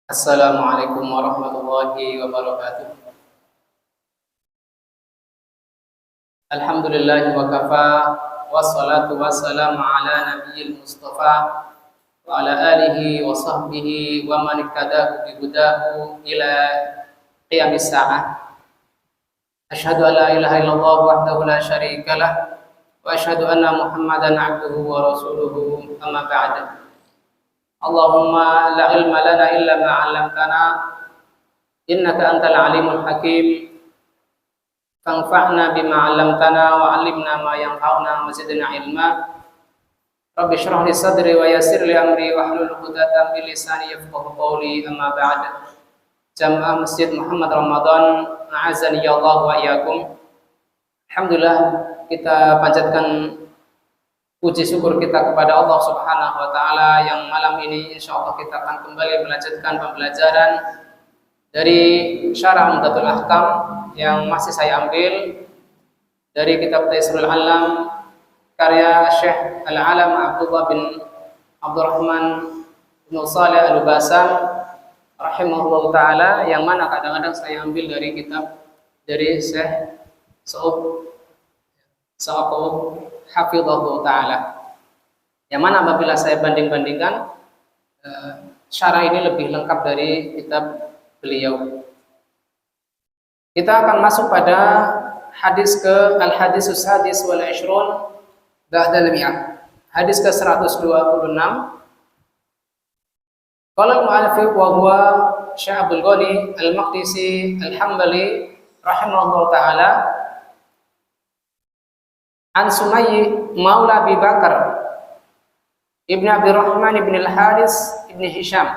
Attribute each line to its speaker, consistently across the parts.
Speaker 1: Assalamualaikum warahmatullahi wabarakatuh. Alhamdulillah wa kafa wassalatu wassalamu ala nabiyil mustafa wa ala alihi wa sahbihi wa man ittadahu bi hudahu ila qiyamis sa'ah. Asyhadu an la ilaha illallah wahdahu la syarika lah wa asyhadu anna Muhammadan abduhu wa rasuluhu amma ba'du. Allahumma la ilma lana illa ma 'allamtana innaka antal alimul hakim fanfa'na bima 'allamtana wa 'allimna ma yanfa'una wa zidna ilma. Rabbi shrah li sadri wa yassir li amri wahlul 'uqdatam min lisani yafqahu qawli amma ba'd. Jamaah Masjid Muhammad Ramadan, a'azzani ya Allah wa iyyakum. Alhamdulillah, kita panjatkan puji syukur kita kepada Allah Subhanahu wa taala yang malam ini insyaallah kita akan kembali melanjutkan pembelajaran dari Syarah Umdatul Ahkam yang masih saya ambil dari kitab Taisirul Alam karya Syekh Al-Alam Abdullah bin Abdurrahman bin Shalih Al-Basam rahimahullah taala, yang mana kadang-kadang saya ambil dari kitab dari Syekh Sa'ud hafizahullah ta'ala, yang mana apabila saya banding-bandingkan syarah ini lebih lengkap dari kitab beliau. Kita akan masuk pada hadis ke al-hadisus sadis wal ishrun ba'dal mi'ah, hadis ke 126. Qala al-mu'allif wa huwa Syekh Abdul Ghani al-Maqdisi al-Hambali rahimahullah ta'ala an Sumayyi maula Abi Bakar ibn Abdurrahman ibn al-Haris ibn Hisham,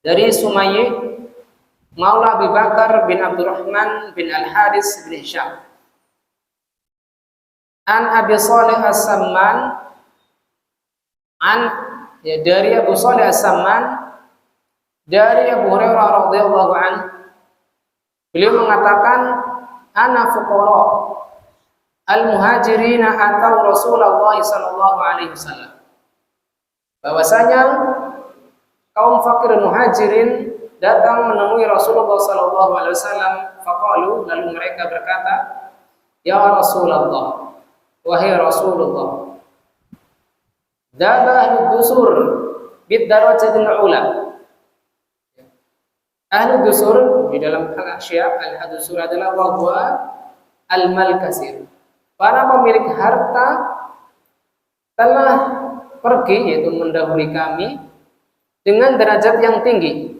Speaker 1: dari Sumayyi maula Abi Bakar bin Abdurrahman bin al-Haris ibn Hisham, an Abi Shalih As-Samman dari Abu Shalih As-Samman dari Abu Hurairah radhiyallahu anhu, beliau mengatakan ana fuqara al-muhajirina atau Rasulullah sallallahu alaihi wasallam, bahwasanya kaum fakir muhajirin datang menemui Rasulullah sallallahu alaihi wasallam. Faqalu, lalu mereka berkata, ya Rasulullah, wahai Rasulullah, daba ahlu dusur bid darajatil ula. Ahlu dusur di dalam al-asya al-dusur adalah wahwa al-mal kasir, para pemilik harta telah pergi, yaitu mendahului kami dengan derajat yang tinggi.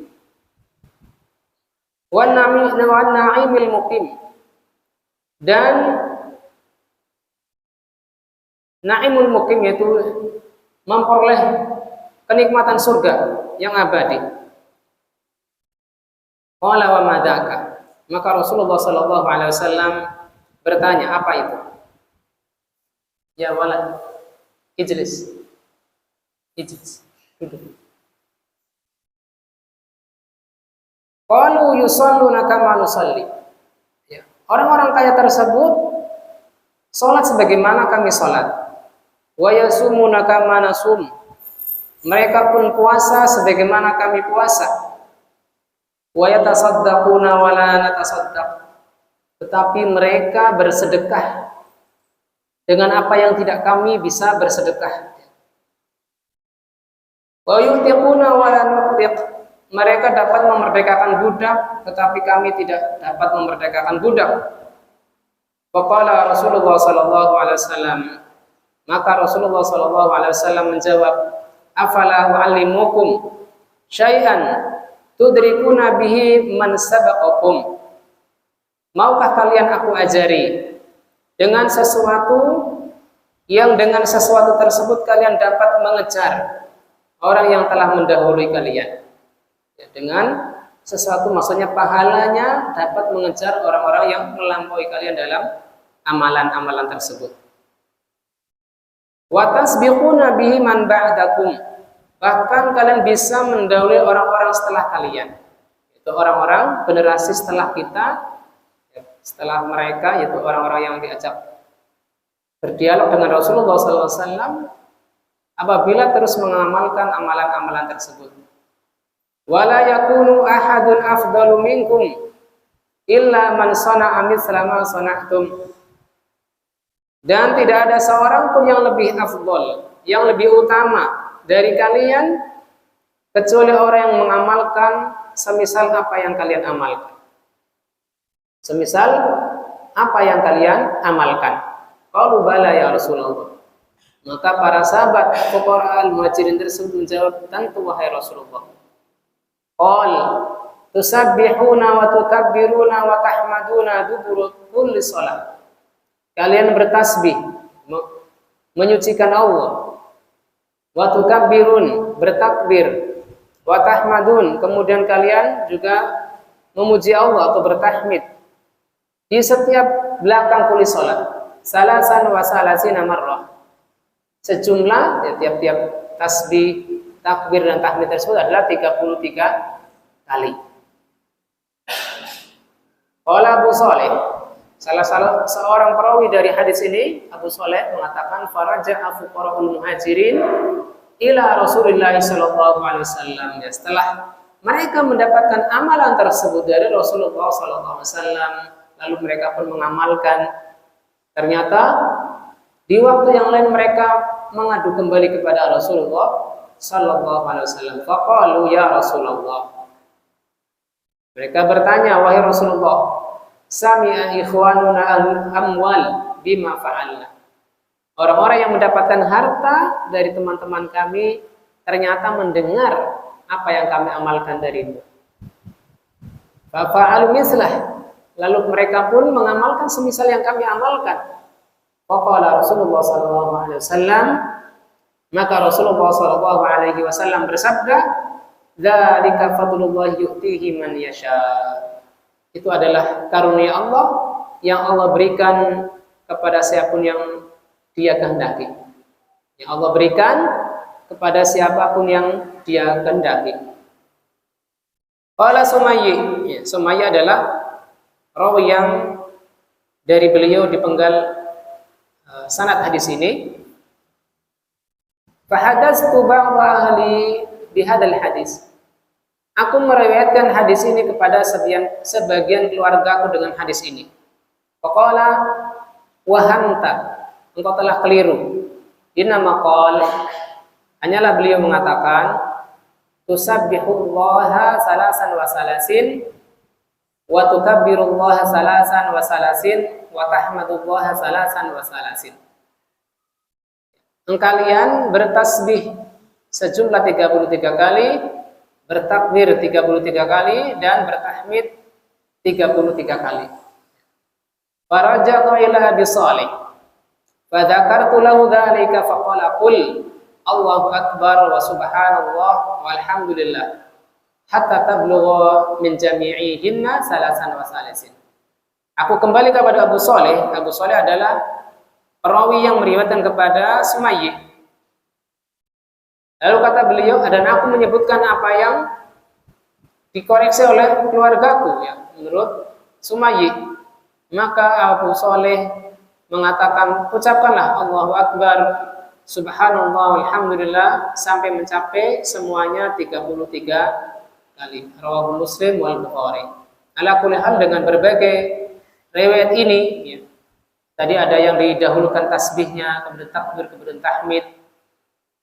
Speaker 1: Wan na'imil muqim, dan na'imul muqim yaitu memperoleh kenikmatan surga yang abadi. Qala wa madaka, maka Rasulullah sallallahu alaihi wasallam bertanya, apa itu? Ya walad, ijlis, duduk. Qalu yusalluna kama nusalli. Ya, orang-orang kaya tersebut salat sebagaimana kami salat. Wa yasumuna kama nasum. Mereka pun puasa sebagaimana kami puasa. Wa yatasaddaquna wa la natasaddaq. Tetapi mereka bersedekah dengan apa yang tidak kami bisa bersedekah. Wa yutiquna wa la nutiq. Mereka dapat memerdekakan budak, tetapi kami tidak dapat memerdekakan budak. Faqala Rasulullah sallallahu alaihi wasallam, maka Rasulullah sallallahu alaihi wasallam menjawab, afala u'allimukum syai'an tudrikuna bihi man sabaqakum. Maukah kalian aku ajari dengan sesuatu yang dengan sesuatu tersebut kalian dapat mengejar orang yang telah mendahului kalian. Ya, dengan sesuatu maksudnya pahalanya dapat mengejar orang-orang yang melampaui kalian dalam amalan-amalan tersebut. Wa tasbiquna bihi man ba'dakum, bahkan kalian bisa mendahului orang-orang setelah kalian. Itu orang-orang generasi setelah kita, setelah mereka, yaitu orang-orang yang diajak berdialog dengan Rasulullah SAW, apabila terus mengamalkan amalan-amalan tersebut. Wala yakunu ahadun afdalu minkum illa man sana'a mithla ma sana'tum. Dan tidak ada seorang pun yang lebih afdal, yang lebih utama dari kalian kecuali orang yang mengamalkan semisal apa yang kalian amalkan. Semisal apa yang kalian amalkan. Qalu bala ya Rasulullah. Maka para sahabat fuqara al-muhajirin tersebut menjawab, tentu wahai Rasulullah. Qal tusabbihuna wa tukabbiruna wa tahmaduna dubur kulli shalah. Kalian bertasbih, menyucikan Allah. Wa tukabbirun, bertakbir. Wa tahmadun, kemudian kalian juga memuji Allah atau bertahmid di setiap belakang kulli shalah. Salasan wa salasina marrah. Sejumlah ya, tiap-tiap tasbih, takbir dan tahmid tersebut adalah 33 kali. Qala Abu Shalih, salah seorang perawi dari hadis ini, Abu Shalih mengatakan faraja'a fuqara'ul muhajirin ila Rasulillah sallallahu alaihi wasallam. Ya, setelah mereka mendapatkan amalan tersebut dari Rasulullah sallallahu alaihi wasallam, lalu mereka pun mengamalkan. Ternyata di waktu yang lain mereka mengadu kembali kepada Rasulullah sallallahu alaihi wasallam. Faqalu ya Rasulullah. Mereka bertanya, wahai Rasulullah, sami'a ikhwanuna al-amwal bima fa'alna. Orang-orang yang mendapatkan harta dari teman-teman kami ternyata mendengar apa yang kami amalkan darimu. Fa fa'alu mislah. Lalu mereka pun mengamalkan semisal yang kami amalkan. Faqala Rasulullah sallallahu alaihi wasallam, maka Rasulullah sallallahu alaihi wasallam bersabda, dzalika fadlullah yu'tihi man yasha. Itu adalah karunia Allah yang Allah berikan kepada siapapun yang Dia kehendaki. Yang Allah berikan kepada siapapun yang Dia kehendaki. Qala Sumayyi, ya, Sumayyi adalah rawi yang dari beliau dipenggal sanad hadis ini. Fahadastu ba'da ahli bihadal hadis. Aku meriwayatkan hadis ini kepada sebagian keluargaku dengan hadis ini. Faqala wahamta, engkau telah keliru. Innama qala, hanyalah beliau mengatakan tusabbihullaha salasan wa salasin wa tukabbirullaha salasan wa salasin wa tahmadullaha salasan wa salasin. Kalian bertasbih sejumlah 33 kali, bertakbir 33 kali, dan bertahmid 33 kali. Faraja'tu ila Abi Shalih fa dzakartu lahu dzalika faqala qul Allahu akbar wa subhanallah walhamdulillah hatta tablugha min jami'ihinna salasan wa salasin. Aku kembali kepada Abu Shalih. Abu Shalih adalah perawi yang meriwayatkan kepada Sumayyi. Lalu kata beliau, dan aku menyebutkan apa yang dikoreksi oleh keluargaku, ya, menurut Sumayyi. Maka Abu Shalih mengatakan, ucapkanlah Allahu Akbar, Subhanallah, Alhamdulillah, sampai mencapai semuanya 33 kali. Rawahu Muslim wal Bukhari. Ala kulli hal, dengan berbagai riwayat ini, ya, tadi ada yang didahulukan tasbihnya, kemudian takbir, kemudian tahmid,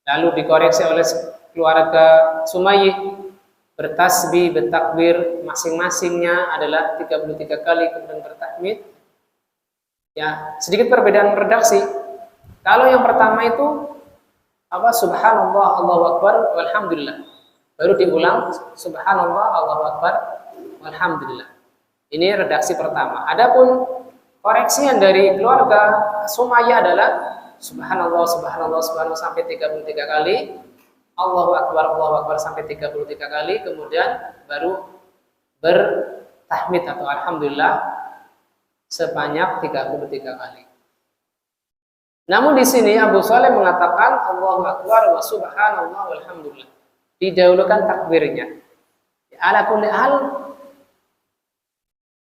Speaker 1: lalu dikoreksi oleh keluarga Sumayyi, bertasbih, bertakbir masing-masingnya adalah 33 kali, kemudian bertahmid. Ya, sedikit perbedaan redaksi. Kalau yang pertama itu apa? Subhanallah, Allahu Akbar, walhamdulillah. Baru diulang Subhanallah, Allahu Akbar, walhamdulillah. Ini redaksi pertama. Adapun koreksi yang dari keluarga Sumayyi adalah Subhanallah, Subhanallah, Subhanallah sampai 33 kali, Allahu Akbar sampai 33 kali, kemudian baru bertahmid atau alhamdulillah sebanyak 33 kali. Namun di sini Abu Shalih mengatakan Allahu Akbar wa subhanallah walhamdulillah. Didahulukan takbirnya. Ala kulli hal,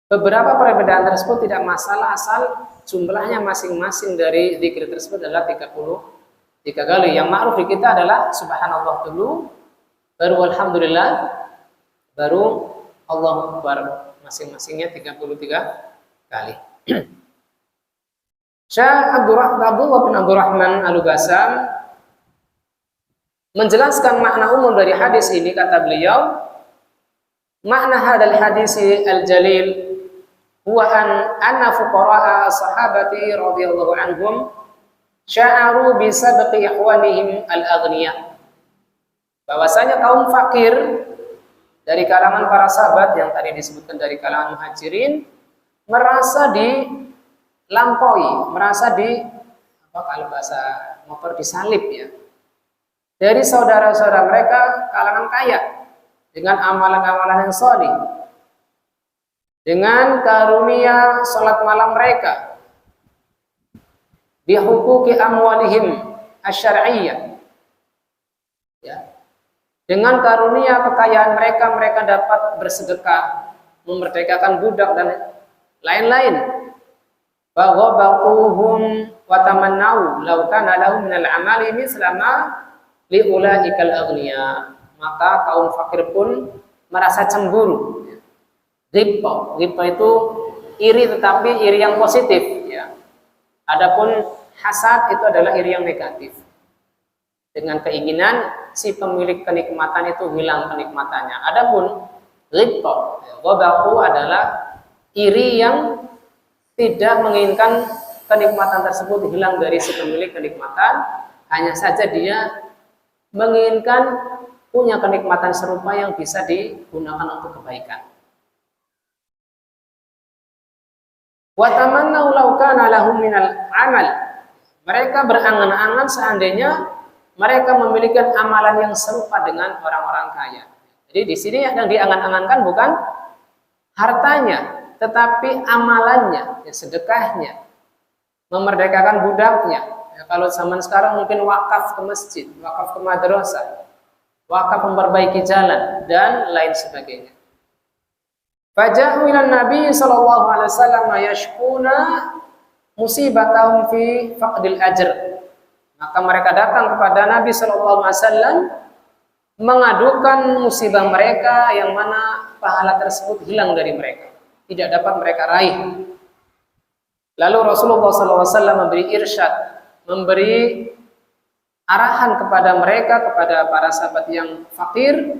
Speaker 1: beberapa perbedaan tersebut tidak masalah asal jumlahnya masing-masing dari zikir tersebut adalah 33 kali. Yang ma'ruf di kita adalah subhanallah dulu, baru alhamdulillah, baru Allahu Akbar masing-masingnya 33 kali. Syekh Abdullah bin Abdurrahman Al-Bassam menjelaskan makna umum dari hadis ini. Kata beliau, makna hadal hadisi al-jalil huwa anna fuqara'a sahabati radhiyallahu anhum sya'aru bi sabqi ikhwanihim al-aghniya. Bahwasanya kaum fakir dari kalangan para sahabat yang tadi disebutkan dari kalangan muhajirin merasa dilampaui, merasa kalau bahasa motor disalib ya, dari saudara-saudara mereka kalangan kaya dengan amalan-amalan yang sholih, dengan karunia salat malam mereka, bihuquqi amwalihim asy-syar'iyyah, ya, dengan karunia kekayaan mereka, mereka dapat bersedekah, memerdekakan budak dan lain-lain. Baghabaquhum wa tamannau law kana lahum minal amali misla ma liulaikal aghniya. Maka kaum fakir pun merasa cemburu. Ghibta itu iri, tetapi iri yang positif ya. Adapun hasad itu adalah iri yang negatif. Dengan keinginan si pemilik kenikmatan itu hilang kenikmatannya. Adapun ghibta, ghabaqu adalah iri yang tidak menginginkan kenikmatan tersebut hilang dari si pemilik kenikmatan, hanya saja dia menginginkan punya kenikmatan serupa yang bisa digunakan untuk kebaikan. Wa tamannau law kana lahum minal amal. Mereka berangan-angan seandainya mereka memiliki amalan yang serupa dengan orang-orang kaya. Jadi di sini yang diangan-angankan bukan hartanya, tetapi amalannya, ya, sedekahnya, memerdekakan budaknya. Ya, kalau zaman sekarang mungkin wakaf ke masjid, wakaf ke madrasah, wakaf memperbaiki jalan dan lain sebagainya. Faja'u ila Nabi sallallahu alaihi wasallam yashkuna musibatahum fi faqdil ajr. Maka mereka datang kepada Nabi sallallahu alaihi wasallam mengadukan musibah mereka yang mana pahala tersebut hilang dari mereka, tidak dapat mereka raih. Lalu Rasulullah sallallahu alaihi wasallam memberi irsyad, memberi arahan kepada mereka, kepada para sahabat yang fakir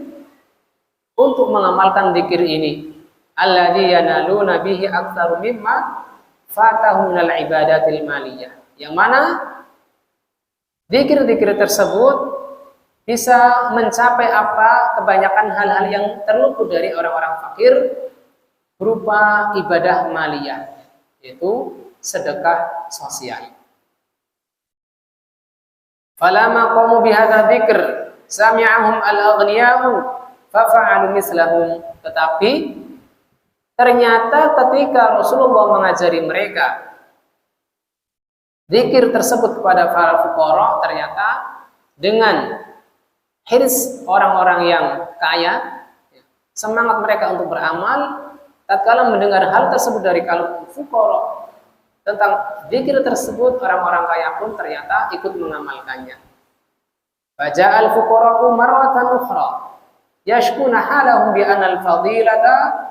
Speaker 1: untuk mengamalkan zikir ini. Alladzi yanaluna bihi aktsaru mimma fatahum minal ibadatil maliyah. Yang mana zikir-zikir tersebut bisa mencapai kebanyakan hal-hal yang terluput dari orang-orang fakir berupa ibadah maliyah, yaitu sedekah sosial. Falamma qamu bihadza dzikr sami'ahum al-aghniya'u fafa'alu mislahum. Tetapi ternyata ketika Rasulullah mengajari mereka zikir tersebut kepada para fuqara, ternyata dengan hirs orang-orang yang kaya, semangat mereka untuk beramal, tatkala mendengar hal tersebut dari kalangan fuqara tentang zikir tersebut, orang-orang kaya pun ternyata ikut mengamalkannya. Faja'al fuqara'u marratan ukhra yashkuna halahum bi anal fadilata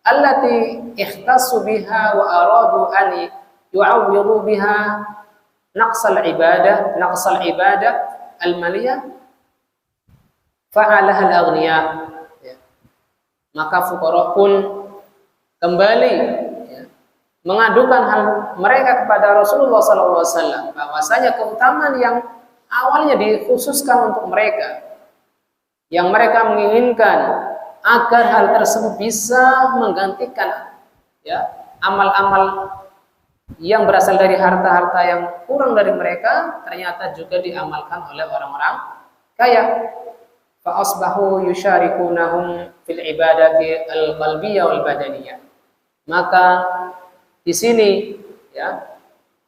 Speaker 1: allati ikhtassu biha wa aradu an yu'awwidu biha naqsal ibadah al-maliyah fa'alaha al-aghniya. Maka fuqara pun kembali mengadukan hal mereka kepada Rasulullah SAW, bahwasanya keutamaan yang awalnya dikhususkan untuk mereka, yang mereka menginginkan agar hal tersebut bisa menggantikan amal-amal yang berasal dari harta-harta yang kurang dari mereka, ternyata juga diamalkan oleh orang-orang kaya. Fa asbahu yusyarikunahum fil ibadati al-qalbiyah wal badaniyah. Maka di sini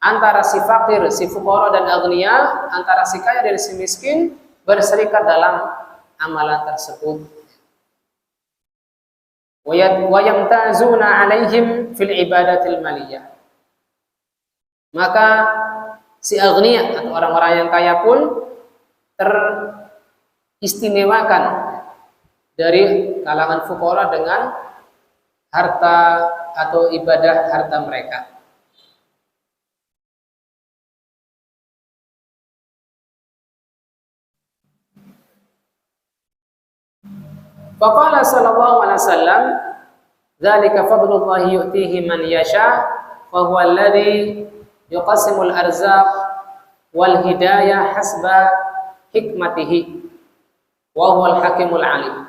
Speaker 1: antara si fakir, si fuqara dan aghniya, antara si kaya dan si miskin berserikat dalam amalan tersebut. Wa yamtazuna alaihim fil ibadatil maliyah. Maka si aghniya atau orang-orang yang kaya pun teristimewakan dari kalangan fuqara dengan harta atau ibadah harta mereka. Faqala sallallahu alaihi wasallam, "Dzalika fadlullahi yu'tihi man yasha, fa huwa alladhi yuqassimul arzaq wal hidayah hasba hikmatihi wa huwal hakimul alim."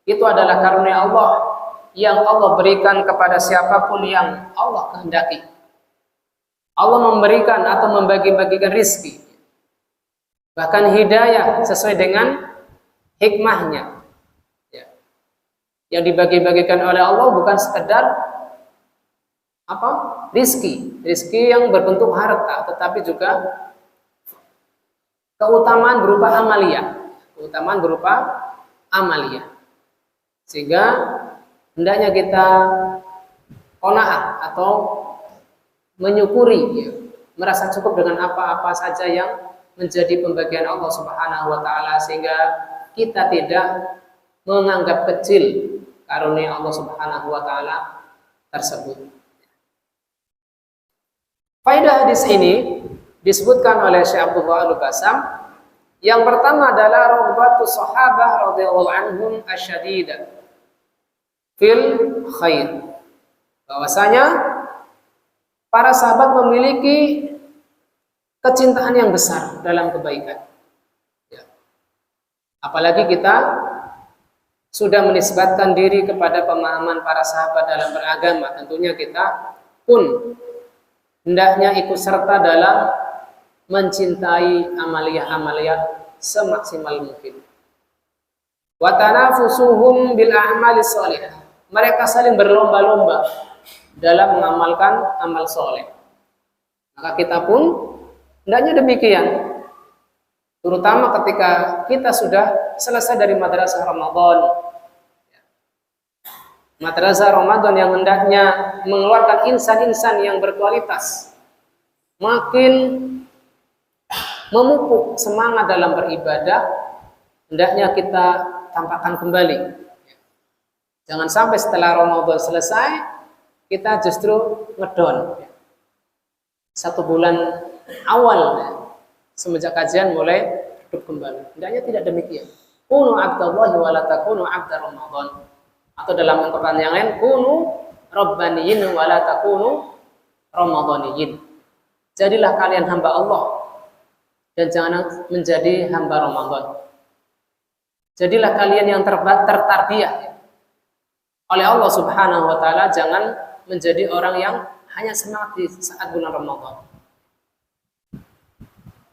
Speaker 1: Itu adalah karunia Allah yang Allah berikan kepada siapapun yang Allah kehendaki. Allah memberikan atau membagi-bagikan rizki, bahkan hidayah sesuai dengan hikmahnya. Yang dibagi-bagikan oleh Allah bukan sekedar rizki yang berbentuk harta, tetapi juga keutamaan berupa amaliyah, sehingga hendaknya kita qanaah atau menyukuri, merasa cukup dengan apa-apa saja yang menjadi pembagian Allah Subhanahu wa taala, sehingga kita tidak menganggap kecil karunia Allah Subhanahu wa taala tersebut. Faedah hadis ini disebutkan oleh Syekh Abdullah Al-Bassam. Yang pertama adalah raghbatu sahabah radhiyallahu anhum asyadidah fil khair. Bahwasanya para sahabat memiliki kecintaan yang besar dalam kebaikan. Apalagi kita sudah menisbatkan diri kepada pemahaman para sahabat dalam beragama, tentunya kita pun hendaknya ikut serta dalam mencintai amaliyah-amaliyah semaksimal mungkin. Wa tanafusuhum bil a'mali shalihah. Mereka saling berlomba-lomba dalam mengamalkan amal soleh. Maka kita pun hendaknya demikian. Terutama ketika kita sudah selesai dari madrasah Ramadan. Madrasah Ramadan yang hendaknya mengeluarkan insan-insan yang berkualitas, makin memupuk semangat dalam beribadah, hendaknya kita tampakkan kembali. Jangan sampai setelah Ramadan selesai kita justru ngedon. 1 bulan awal semenjak kajian mulai hidup kembali. Hendaknya tidak demikian. Kunu abdallahi wa la takunu abda Ramadan. Atau dalam ungkapan yang lain, kunu rabbaniyin wa la takunu ramadhaniyin. Jadilah kalian hamba Allah dan jangan menjadi hamba Ramadan. Jadilah kalian yang tertarbiyah oleh Allah Subhanahu wa taala, jangan menjadi orang yang hanya semangat di saat bulan Ramadan.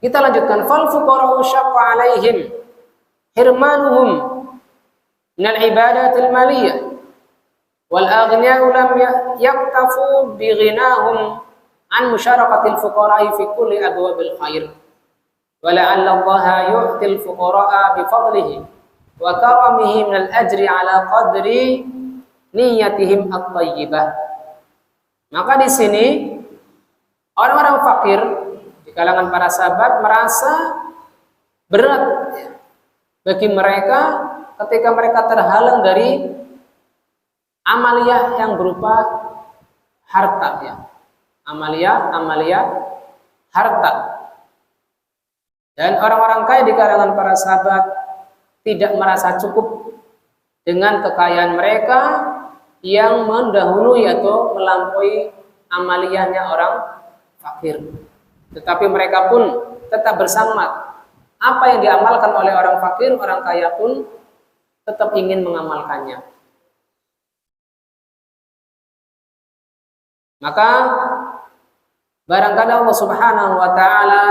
Speaker 1: Kita lanjutkan, fal fuqara'u syaqqa 'alaihim hirmanuhum minal ibadatil maliyah wal aghniya'u lam yaktafu bi ghinahum an musyarakati al-fuqara'i fi kulli abwabil khair wa la'alla Allah yu'til fuqara'a bi fadlihi wa karamihi minal ajri ala qadri niyatihim at-thayyibah. Maka di sini orang-orang fakir di kalangan para sahabat merasa berat bagi mereka ketika mereka terhalang dari amaliyah yang berupa harta, amaliyah harta. Dan orang-orang kaya di kalangan para sahabat tidak merasa cukup dengan kekayaan mereka yang mendahului atau melampaui amaliyahnya orang fakir. Tetapi mereka pun tetap bersemangat. Apa yang diamalkan oleh orang fakir, orang kaya pun tetap ingin mengamalkannya. Maka barangkali Allah Subhanahu wa taala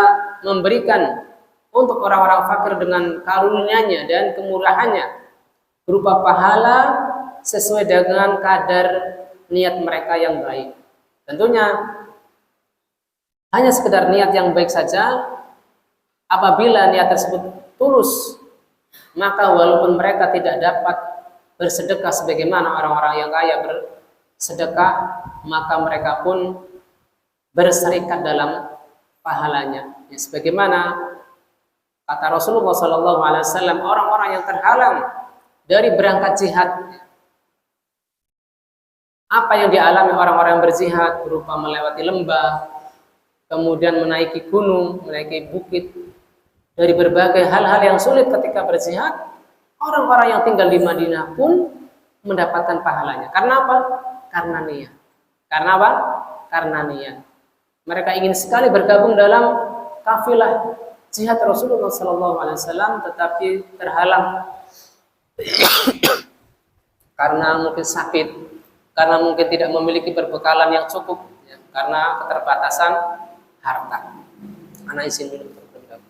Speaker 1: memberikan untuk orang-orang fakir dengan karunia-Nya dan kemurahannya berupa pahala sesuai dengan kadar niat mereka yang baik. Tentunya hanya sekedar niat yang baik saja, apabila niat tersebut tulus, maka walaupun mereka tidak dapat bersedekah sebagaimana orang-orang yang kaya bersedekah, maka mereka pun berserikat dalam pahalanya. Ya, sebagaimana kata Rasulullah SAW, orang-orang yang terhalang dari berangkat jihad. Apa yang dialami orang-orang yang berjihad berupa melewati lembah, kemudian menaiki gunung, menaiki bukit, dari berbagai hal-hal yang sulit ketika berjihad, orang-orang yang tinggal di Madinah pun mendapatkan pahalanya. Karena apa? Karena niat. Karena apa? Karena niat. Mereka ingin sekali bergabung dalam kafilah jihad Rasulullah SAW, tetapi terhalang karena mungkin sakit, karena mungkin tidak memiliki perbekalan yang cukup, ya, karena keterbatasan harta. Ana izin minum terlebih dahulu.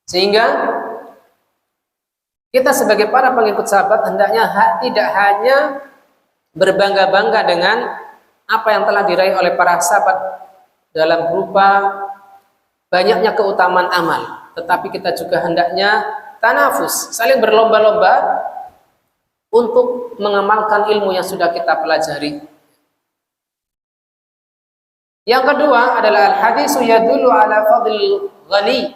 Speaker 1: Sehingga kita sebagai para pengikut sahabat hendaknya tidak hanya berbangga-bangga dengan apa yang telah diraih oleh para sahabat dalam berupa banyaknya keutamaan amal, tetapi kita juga hendaknya tanafus, saling berlomba-lomba untuk mengamalkan ilmu yang sudah kita pelajari. Yang kedua adalah al-hadisu yadullu ala fadlil ghani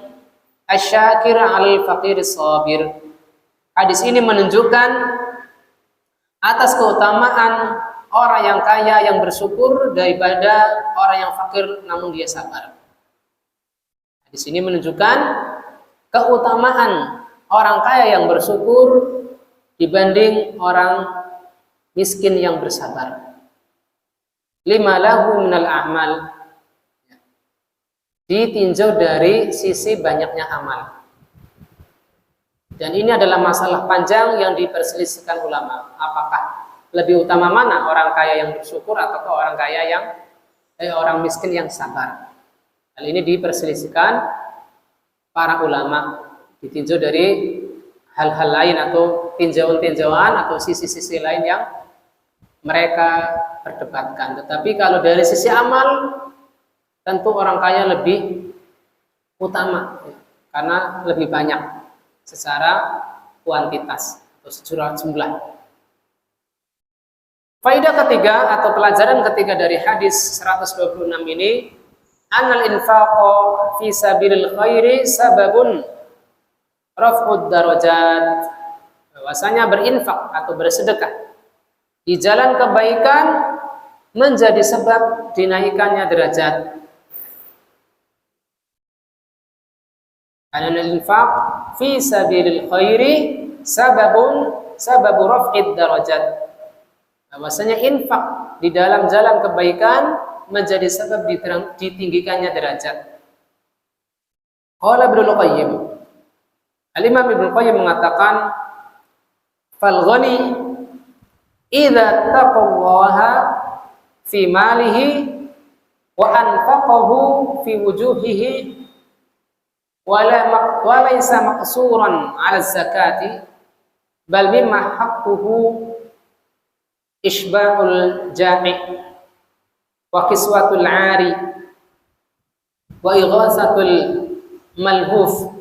Speaker 1: asyakir alal faqir sabir. Hadis ini menunjukkan atas keutamaan orang yang kaya yang bersyukur daripada orang yang fakir namun dia sabar. Hadis ini menunjukkan keutamaan orang kaya yang bersyukur dibanding orang miskin yang bersabar. Lima lahu minal a'mal, ditinjau dari sisi banyaknya amal. Dan ini adalah masalah panjang yang diperselisihkan ulama. Apakah lebih utama mana orang kaya yang bersyukur atau orang kaya yang orang miskin yang sabar? Hal ini diperselisihkan para ulama, ditinjau dari hal-hal lain atau tinjauan-tinjauan atau sisi-sisi lain yang mereka perdebatkan. Tetapi kalau dari sisi amal, tentu orang kaya lebih utama, karena lebih banyak secara kuantitas atau secara jumlah. Faedah ketiga atau pelajaran ketiga dari hadis 126 ini, annal infaqo fi sabilil khairi sababun raf'ud darajat. Bahwasanya berinfak atau bersedekah di jalan kebaikan menjadi sebab dinaikannya derajat. Annal infaq fi sabilil khairi sababu raf'id darajat. Bahwasanya infak di dalam jalan kebaikan menjadi sebab ditinggikannya derajat. Qala Ibnu Qayyim, Al-Imam Ibnu Qayyim mengatakan, fal ghani idza taqallaha fi malihi wa anfaqahu fi wujuhihi wa laysa maqsuran 'ala zakati bal mimma haqquhu isba'ul ja'i' wa kiswatul 'ari wa ighasatul malhuf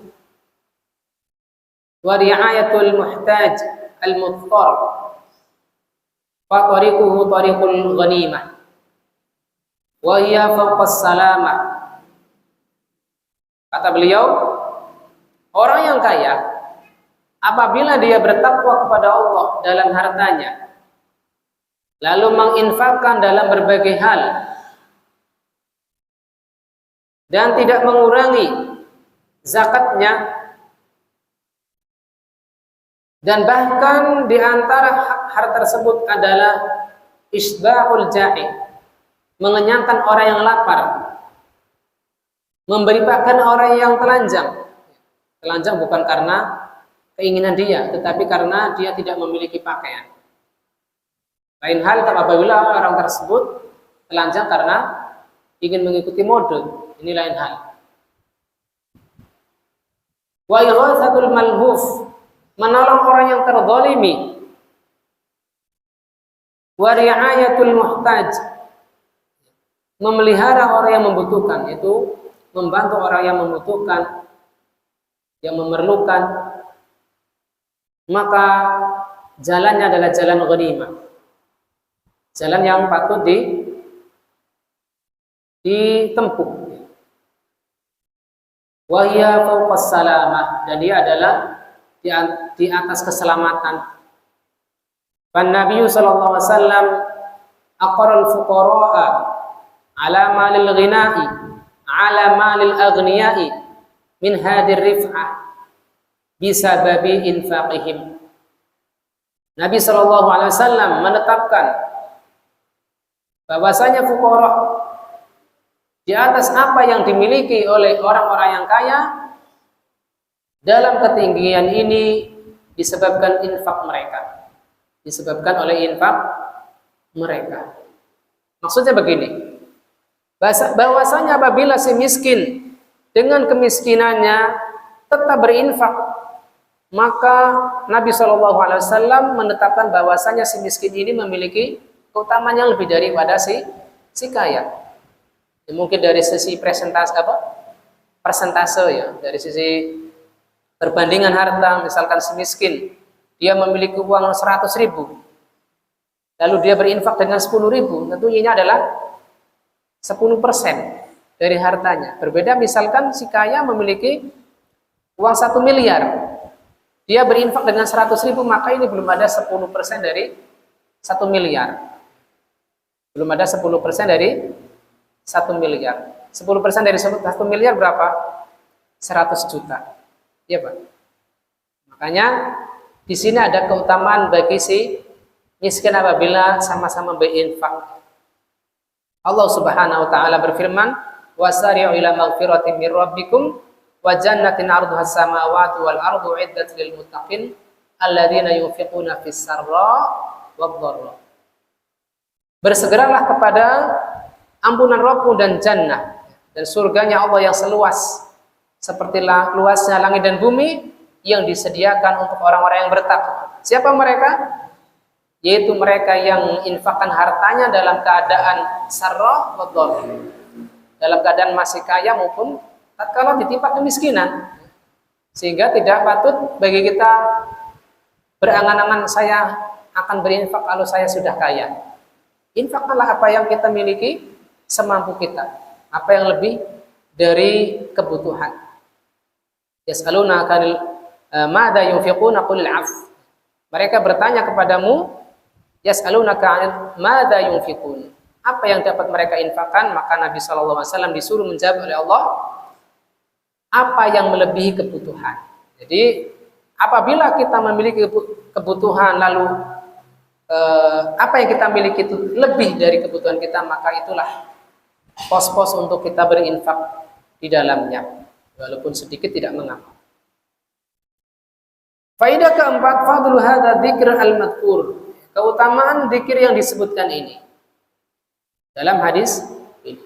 Speaker 1: wa ri'ayatul muhtaj al-mudtar wa tariquhu tariqul ghanimah wa hiya fawqas salamah. Kata beliau, orang yang kaya apabila dia bertakwa kepada Allah dalam hartanya, lalu menginfakkan dalam berbagai hal dan tidak mengurangi zakatnya, dan bahkan di antara hak tersebut adalah isba'ul ja'i, mengenyangkan orang yang lapar, memberi makan orang yang telanjang. Telanjang bukan karena keinginan dia, tetapi karena dia tidak memiliki pakaian. Lain hal apabila orang tersebut telanjang karena ingin mengikuti mode, ini lain hal. Wa ighasatul malhuf, menolong orang yang terzalimi. Wa ri'ayatul muhtaj, memelihara orang yang membutuhkan, yaitu membantu orang yang membutuhkan, yang memerlukan. Maka jalannya adalah jalan ghanimah, jalan yang patut ditempuh. Wahya fawqas salamah, dan dia adalah di atas keselamatan. Fan Nabi sallallahu alaihi wasallam aqara al-fuqara'a ala malil ghina'i ala malil aghniyai min hadir rif'ah bisababi infaqihim. Nabi sallallahu alaihi wasallam menetapkan bahwasanya fuqara di atas apa yang dimiliki oleh orang-orang yang kaya dalam ketinggian ini disebabkan infak mereka. Disebabkan oleh infak mereka. Maksudnya begini, bahwasanya apabila si miskin dengan kemiskinannya tetap berinfak, maka Nabi SAW menetapkan bahwasanya si miskin ini memiliki keutamaan yang lebih daripada si kaya. Mungkin dari sisi persentase ya, dari sisi perbandingan harta, misalkan si miskin dia memiliki uang 100.000, lalu dia berinfak dengan 10.000, tentunya ini adalah 10% dari hartanya. Berbeda misalkan si kaya memiliki uang 1 miliar, dia berinfak dengan 100.000, maka ini belum ada 10% dari 1 miliar. Belum ada 10% dari 1 miliar. 10% dari 1 miliar berapa? 100 juta. Iya, Pak. Makanya di sini ada keutamaan bagi si miskin apabila sama-sama berinfak. Allah Subhanahu wa taala berfirman, "Wasari'u ila maghfiratin min rabbikum wa jannatin 'arduha as-samawati wal ardu 'iddat lil muttaqin alladzina yunfiquna fis sarra wad dharra." Bersegeralah kepada ampunan Rabbmu dan jannah dan surganya Allah yang seluas seperti luasnya langit dan bumi yang disediakan untuk orang-orang yang bertakwa. Siapa mereka? Yaitu mereka yang infakkan hartanya dalam keadaan sarra wa dharra, dalam keadaan masih kaya maupun tatkala ditimpa kemiskinan, sehingga tidak patut bagi kita berangan-angan saya akan berinfak kalau saya sudah kaya. Infakkanlah apa yang kita miliki semampu kita, apa yang lebih dari kebutuhan. Yas'alunaka madza yunfiquna qul al-'af. Mereka bertanya kepadamu, yas'alunaka madza yunfiqun. Apa yang dapat mereka infakkan? Maka Nabi sallallahu alaihi wasallam disuruh menjawab oleh Allah, apa yang melebihi kebutuhan. Jadi apabila kita memiliki kebutuhan lalu apa yang kita miliki itu lebih dari kebutuhan kita, maka itulah pos-pos untuk kita berinfak di dalamnya, walaupun sedikit tidak mengapa. Faedah keempat, fadlu hadza dzikr al-madhkur, keutamaan dzikir yang disebutkan ini dalam hadis ini.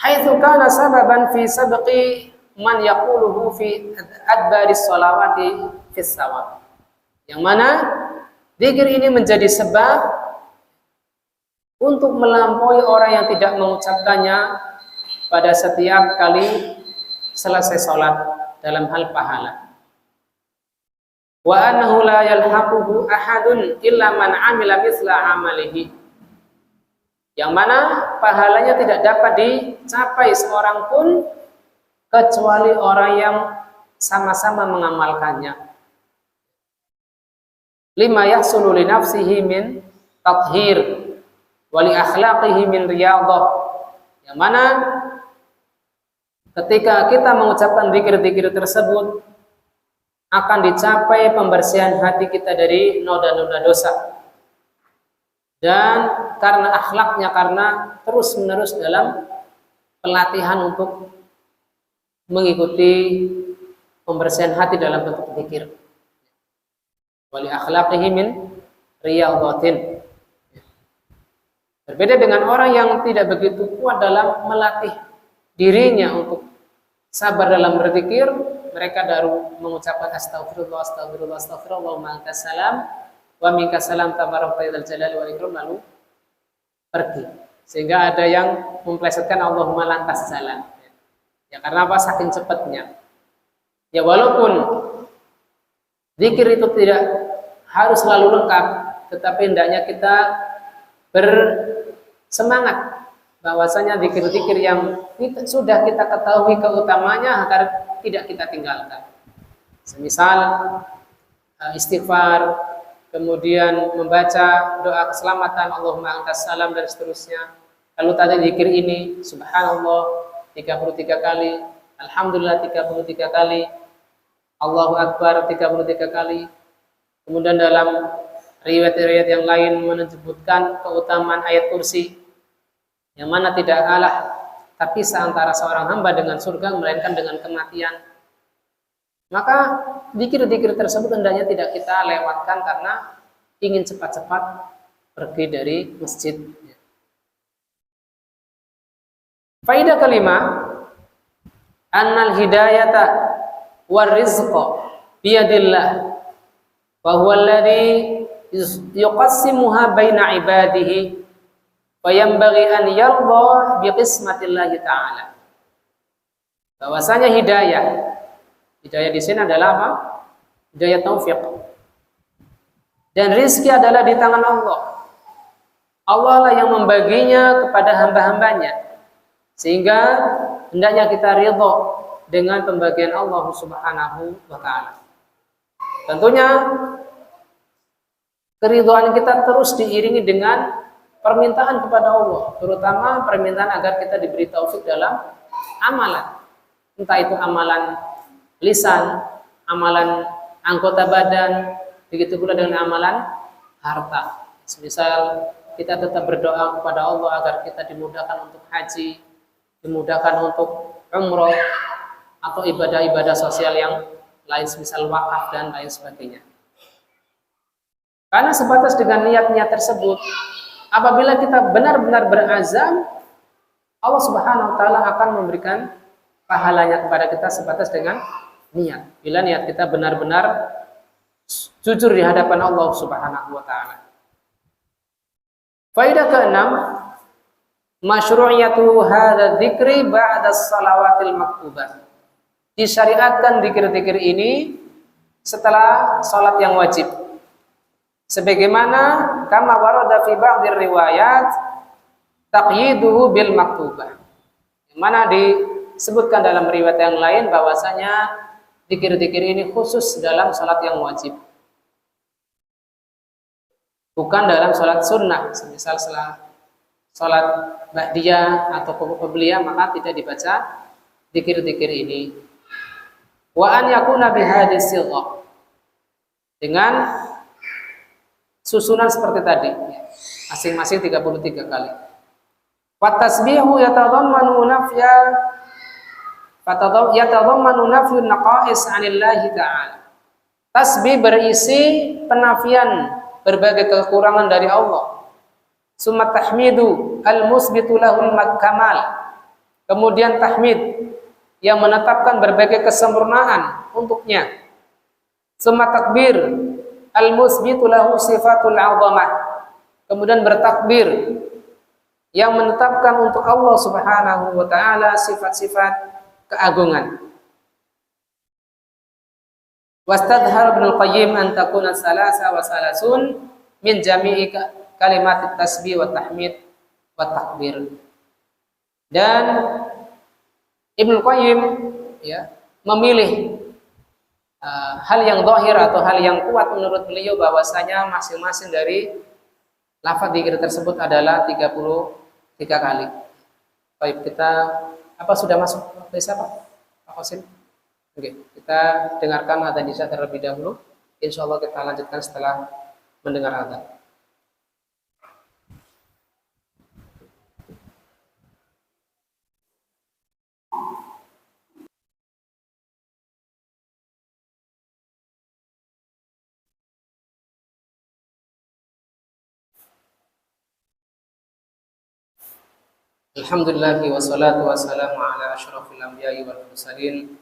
Speaker 1: Haitsu kana sababan fi sabqi man yaquluhu fi adbaris shalawati fi shawab. Yang mana dzikir ini menjadi sebab untuk melampaui orang yang tidak mengucapkannya pada setiap kali selesai sholat dalam hal pahala. Wa annahu la yalhaquhu ahadun illa man amila mithla amalihi. Yang mana pahalanya tidak dapat dicapai seorang pun kecuali orang yang sama-sama mengamalkannya. Lima yahsulu li nafsihi min tathhir wali akhlaqihi min riyadhah, yang mana ketika kita mengucapkan zikir-zikir tersebut akan dicapai pembersihan hati kita dari noda-noda dosa, dan karena akhlaknya, karena terus-menerus dalam pelatihan untuk mengikuti pembersihan hati dalam bentuk zikir. Wali akhlaqihi min riyadhatin. Berbeda dengan orang yang tidak begitu kuat dalam melatih dirinya untuk sabar dalam berzikir, mereka baru mengucapkan astagfirullah, astagfirullah, astagfirullah, wa antas salam, wa minkas salam tabarakta dzal jalali wal ikram, lalu pergi. Sehingga ada yang memplesetkan Allahumma lantas jalan. Ya karena apa? Saking cepatnya. Ya walaupun zikir itu tidak harus selalu lengkap, tetapi hendaknya kita bersemangat bahwasanya zikir-zikir yang sudah kita ketahui keutamanya agar tidak kita tinggalkan. Semisal istighfar, kemudian membaca doa keselamatan, Allahumma antas salam dan seterusnya. Lalu tadi zikir ini, subhanallah 33 kali, alhamdulillah 33 kali, Allahu akbar 33 kali. Kemudian dalam riwayat-riwayat yang lain menyebutkan keutamaan ayat kursi, yang mana tidak kalah terpisah antara seorang hamba dengan surga melainkan dengan kematian. Maka zikir-zikir tersebut hendaknya tidak kita lewatkan karena ingin cepat-cepat pergi dari masjid. Faidah kelima, annal hidayata war rizqa biyadillah wa huwa alladhi yuqassimuha baina ibadihi wa yanbaghi an yarda bi qismatillahi ta'ala. Bahwasanya hidayah di sini adalah apa? Hidayah taufik. Dan rizki adalah di tangan Allah. Allah lah yang membaginya kepada hamba-hambanya. Sehingga hendaknya kita ridho dengan pembagian Allah Subhanahu wa taala. Tentunya keridhaan kita terus diiringi dengan permintaan kepada Allah, terutama permintaan agar kita diberi taufik dalam amalan. Entah itu amalan lisan, amalan anggota badan, begitu pula dengan amalan harta. Misal kita tetap berdoa kepada Allah agar kita dimudahkan untuk haji, dimudahkan untuk umroh atau ibadah-ibadah sosial yang lain, misal wakaf dan lain sebagainya. Karena sebatas dengan niat-niat tersebut, apabila kita benar-benar berazam, Allah Subhanahu wa taala akan memberikan pahalanya kepada kita sebatas dengan niat. Bila niat kita benar-benar jujur di hadapan Allah Subhanahu wa taala. Faidah keenam, masyru'iyatu hadza dzikri ba'da shalawatil maktubah. Disyariatkan zikir-zikir ini setelah salat yang wajib. Sebagaimana kama warada fi ba'dhi riwayat taqyiduhu bil maktubah. Yang mana disebutkan dalam riwayat yang lain bahwasanya zikir-zikir ini khusus dalam salat yang wajib. Bukan dalam salat sunnah, semisal salat ba'diyah atau qabliyah maka tidak dibaca zikir-zikir ini. Wa an yakuna bihadhihi sighah. Dengan susunan seperti tadi, masing-masing 33 kali. Wa tasbihu yatadammanu nafyun naqais 'anillahi ta'ala. Tasbih berisi penafian berbagai kekurangan dari Allah. Summa tahmidu al-musbitu lahul kamal. Kemudian tahmid yang menetapkan berbagai kesempurnaan untuknya. Summa takbir al-musbitu lahu sifatul 'azamah. Kemudian bertakbir yang menetapkan untuk Allah Subhanahu wa taala sifat-sifat keagungan. Wastadhar Ibnu Qayyim an takuna salasa wa salasun min jami'i kalimat tasbih wa tahmid wa takbir. Dan Ibnu Qayyim memilih hal yang zahir atau hal yang kuat menurut beliau bahwasanya masing-masing dari lafaz zikir tersebut adalah 33 kali. Baik, kita sudah masuk bisa Pak Qasim? Oke, kita dengarkan adzan isya terlebih dahulu. Insyaallah kita lanjutkan setelah mendengar adzan. Alhamdulillah wassalatu wassalamu ala asyrafil anbiya'i wal mursalin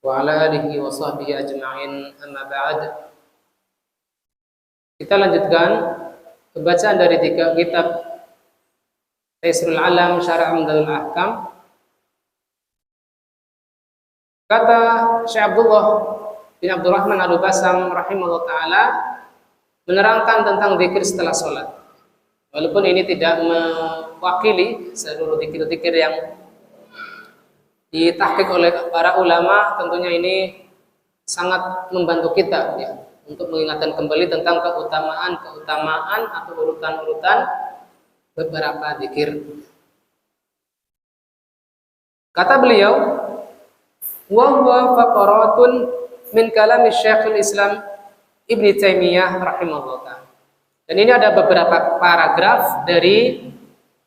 Speaker 1: wa ala alihi wa sahbihi ajma'in, amma ba'd. Kita lanjutkan pembacaan dari 3 kitab Taisirul Alam Syarah Umdatul Ahkam. Kata Syekh Abdullah bin Abdurrahman Al-Basam rahimahullah ta'ala menerangkan tentang zikir setelah sholat. Walaupun ini tidak mewakili seluruh zikir-zikir yang ditahqiq oleh para ulama, tentunya ini sangat membantu kita ya, untuk mengingatkan kembali tentang keutamaan atau urutan-urutan beberapa zikir. Kata beliau, wa huwa faqaratun min kalami Syekhul Islam Ibnu Taimiyah rahimahullah ta'ala. Dan ini ada beberapa paragraf dari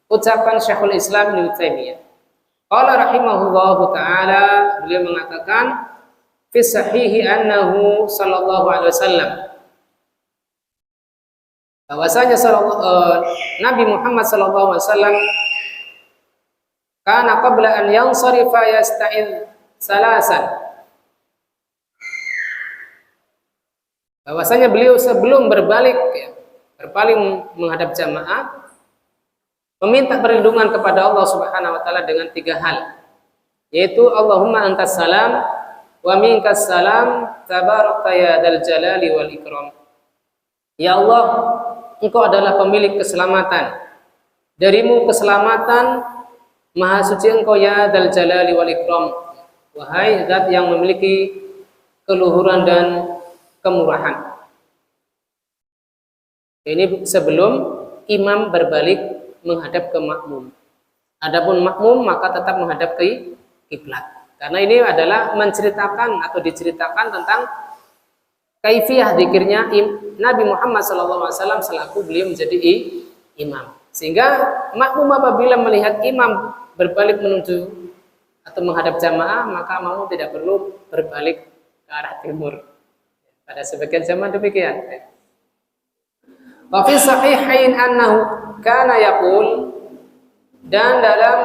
Speaker 1: ucapan Syekhul Islam Ibnu Taimiyah. Qala rahimahullahu ta'ala, beliau mengatakan fi sahihi annahu sallallahu alaihi wasallam, bahwasanya Nabi Muhammad sallallahu alaihi wasallam kana qabla an yansarifa yasta'id salasan, bahwasanya beliau sebelum berpaling menghadap jamaah meminta perlindungan kepada Allah Subhanahu wa taala dengan 3 hal, yaitu Allahumma antas salam wa minkas salam tabarakta ya dzal jalali wal ikram. Ya Allah, Engkau adalah pemilik keselamatan, darimu keselamatan, maha suci Engkau ya dzal jalali wal ikram, wahai zat yang memiliki keluhuran dan kemurahan. Ini sebelum imam berbalik menghadap ke makmum. Adapun makmum maka tetap menghadap ke kiblat. Karena ini adalah menceritakan atau diceritakan tentang kaifiyah zikirnya Nabi Muhammad SAW selaku beliau menjadi imam. Sehingga makmum apabila melihat imam berbalik menuju atau menghadap jamaah, maka makmum tidak perlu berbalik ke arah timur. Pada sebagian zaman demikian. Wa fi sahihain annahu kana yaqul, dan dalam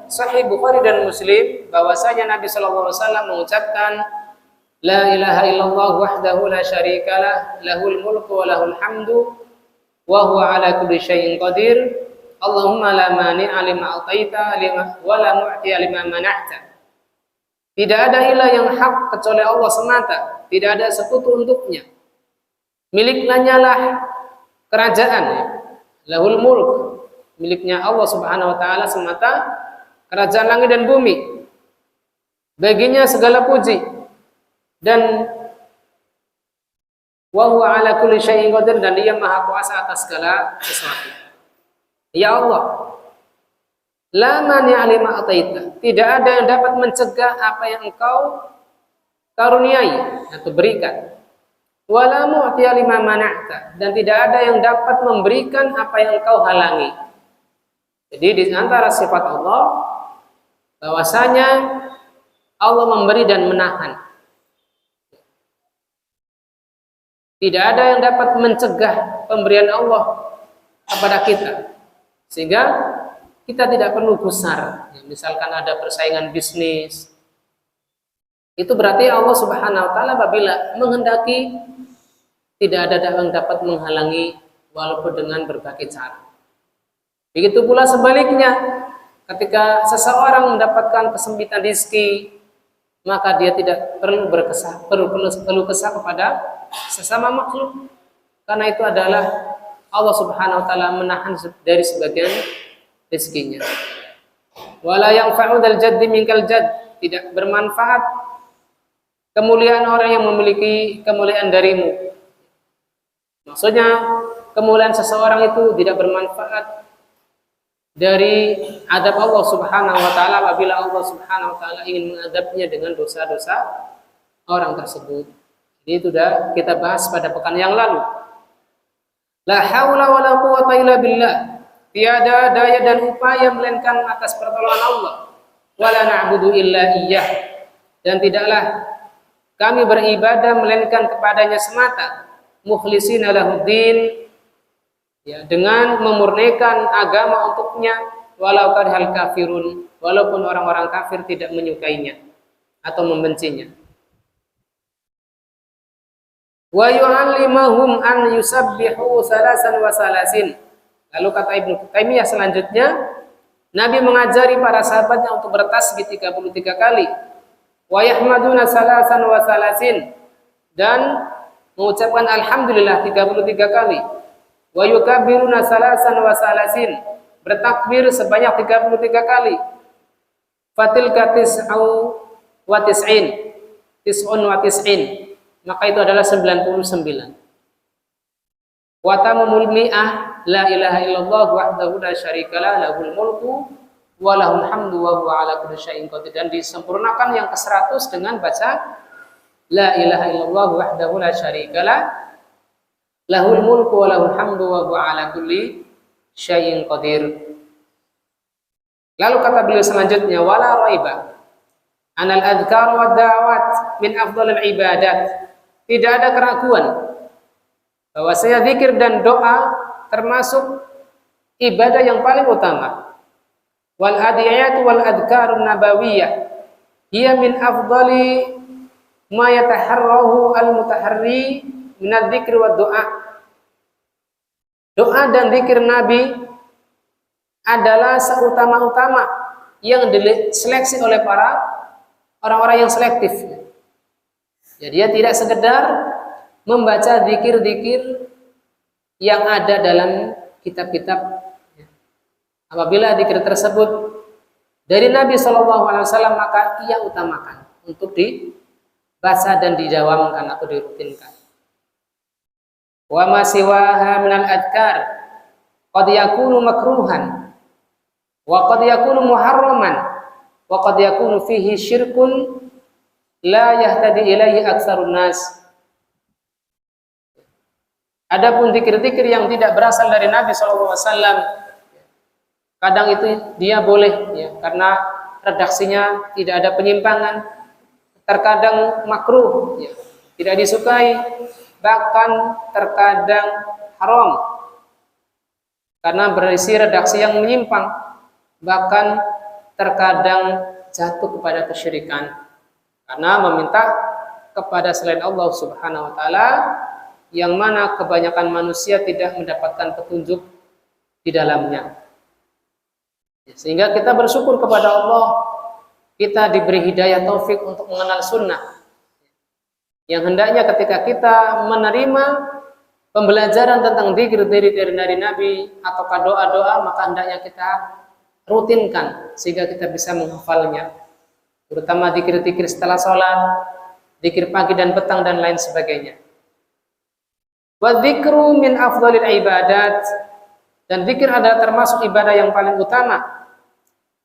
Speaker 1: Sahih Bukhari dan Muslim bahwasanya Nabi sallallahu alaihi wasallam mengucapkan la ilaha illallah wahdahu la syarikalah lahul mulku wa lahul hamdu wa huwa ala kulli syai'in qadir Allahumma la mani'a lima ataita wa la mu'tiya lima mana'ta. Tidak ada ilah yang hak kecuali Allah semata, tidak ada sekutu untuknya. Miliknya lah kerajaan, lahul mulk, miliknya Allah Subhanahu wa taala semata, kerajaan langit dan bumi. Baginya segala puji, dan wa huwa ala kulli syai'in qadir, dan Dia Maha Kuasa atas segala sesuatu. Ya Allah, la mani'a lima ataita, tidak ada yang dapat mencegah apa yang Engkau karuniai atau berikan. Wala mu'tiya lima mana'ta, dan tidak ada yang dapat memberikan apa yang Engkau halangi. Jadi di antara sifat Allah bahwasanya Allah memberi dan menahan. Tidak ada yang dapat mencegah pemberian Allah kepada kita, sehingga kita tidak perlu gusar. Misalkan ada persaingan bisnis, itu berarti Allah Subhanahu wa taala apabila menghendaki, tidak ada yang dapat menghalangi walaupun dengan berbagai cara. Begitu pula sebaliknya, ketika seseorang mendapatkan kesempitan rezeki, maka dia tidak perlu perlu kesah kepada sesama makhluk, karena itu adalah Allah Subhanahu wa taala menahan dari sebagian rezekinya. Wala yanfa'u dzal jaddi minkal jadd, tidak bermanfaat kemuliaan orang yang memiliki kemuliaan darimu. Maksudnya kemuliaan seseorang itu tidak bermanfaat dari adab Allah Subhanahu wa taala apabila Allah Subhanahu wa taala ingin mengadabnya dengan dosa-dosa orang tersebut. Ini sudah kita bahas pada pekan yang lalu. La haula wala quwwata illa billah. Tiada daya dan upaya melainkan atas pertolongan Allah. Wala na'budu illa iyyah. Dan tidaklah kami beribadah melainkan kepadanya semata. Mukhlishina lahuddin, ya, dengan memurnikan agama untuknya, walau karihal kafirun, walaupun orang-orang kafir tidak menyukainya atau membencinya. Wa yu'allimuhum an yusabbihu salasan wa salasin. Lalu kata Ibnu Taimiyah selanjutnya, Nabi mengajari para sahabatnya untuk bertasbih 33 kali. Wa yahmaduna salasan wa salasin, dan mengucapkan alhamdulillah 33 kali. Wa yukabbiruna salasan wa salasin, bertakbir sebanyak 33 kali. Fatilka tis'u wa tis'in, tis'un wa tis'in, maka itu adalah 99. Wa tamamul mi'ah, la ilaha illallah wahdahu la syarikalah, lahul mulku wa lahul hamdu wa huwa ala kulli syai'in qadir. Dan disempurnakan yang ke-100 dengan baca la ilaha illallah wahdahu la syarikalah, lahul mulku wa lahul hamdu wa huwa ala kulli syai'in qadir. Lalu kata beliau selanjutnya, wala raiba anal adhkar wa da'awat min afdhalil ibadat. Tidak ada keraguan bahwasanya zikir dan doa termasuk ibadah yang paling utama. Wal adiyat wal adhkarun nabawiyah hiya min afdhali ma yataharrahu al mutaharri min adzikri wad doa. Doa dan zikir Nabi adalah seutama-utama yang diseleksi oleh para orang-orang yang selektif. Jadi dia tidak sekedar membaca zikir-zikir yang ada dalam kitab-kitab. Apabila zikir tersebut dari Nabi SAW, maka ia utamakan untuk dibaca dan didawamkan atau dirutinkan. Wa ma siwaha minal adhkar qad yakunu makruhan wa qad yakunu muharraman wa qad yakunu fihi syirkun la yahtadi ilaihi aktsarun nas. Adapun zikir-zikir yang tidak berasal dari Nabi SAW, kadang itu dia boleh ya, karena redaksinya tidak ada penyimpangan, terkadang makruh ya, tidak disukai, bahkan terkadang haram karena berisi redaksi yang menyimpang, bahkan terkadang jatuh kepada kesyirikan karena meminta kepada selain Allah Subhanahu wa taala, yang mana kebanyakan manusia tidak mendapatkan petunjuk di dalamnya. Sehingga kita bersyukur kepada Allah, kita diberi hidayah taufik untuk mengenal sunnah, yang hendaknya ketika kita menerima pembelajaran tentang zikir dari Nabi atau doa-doa, maka hendaknya kita rutinkan sehingga kita bisa menghafalnya, terutama zikir-zikir setelah sholat, zikir pagi dan petang dan lain sebagainya. Wa dzikru min afdhalil ibadat, dan zikir adalah termasuk ibadah yang paling utama.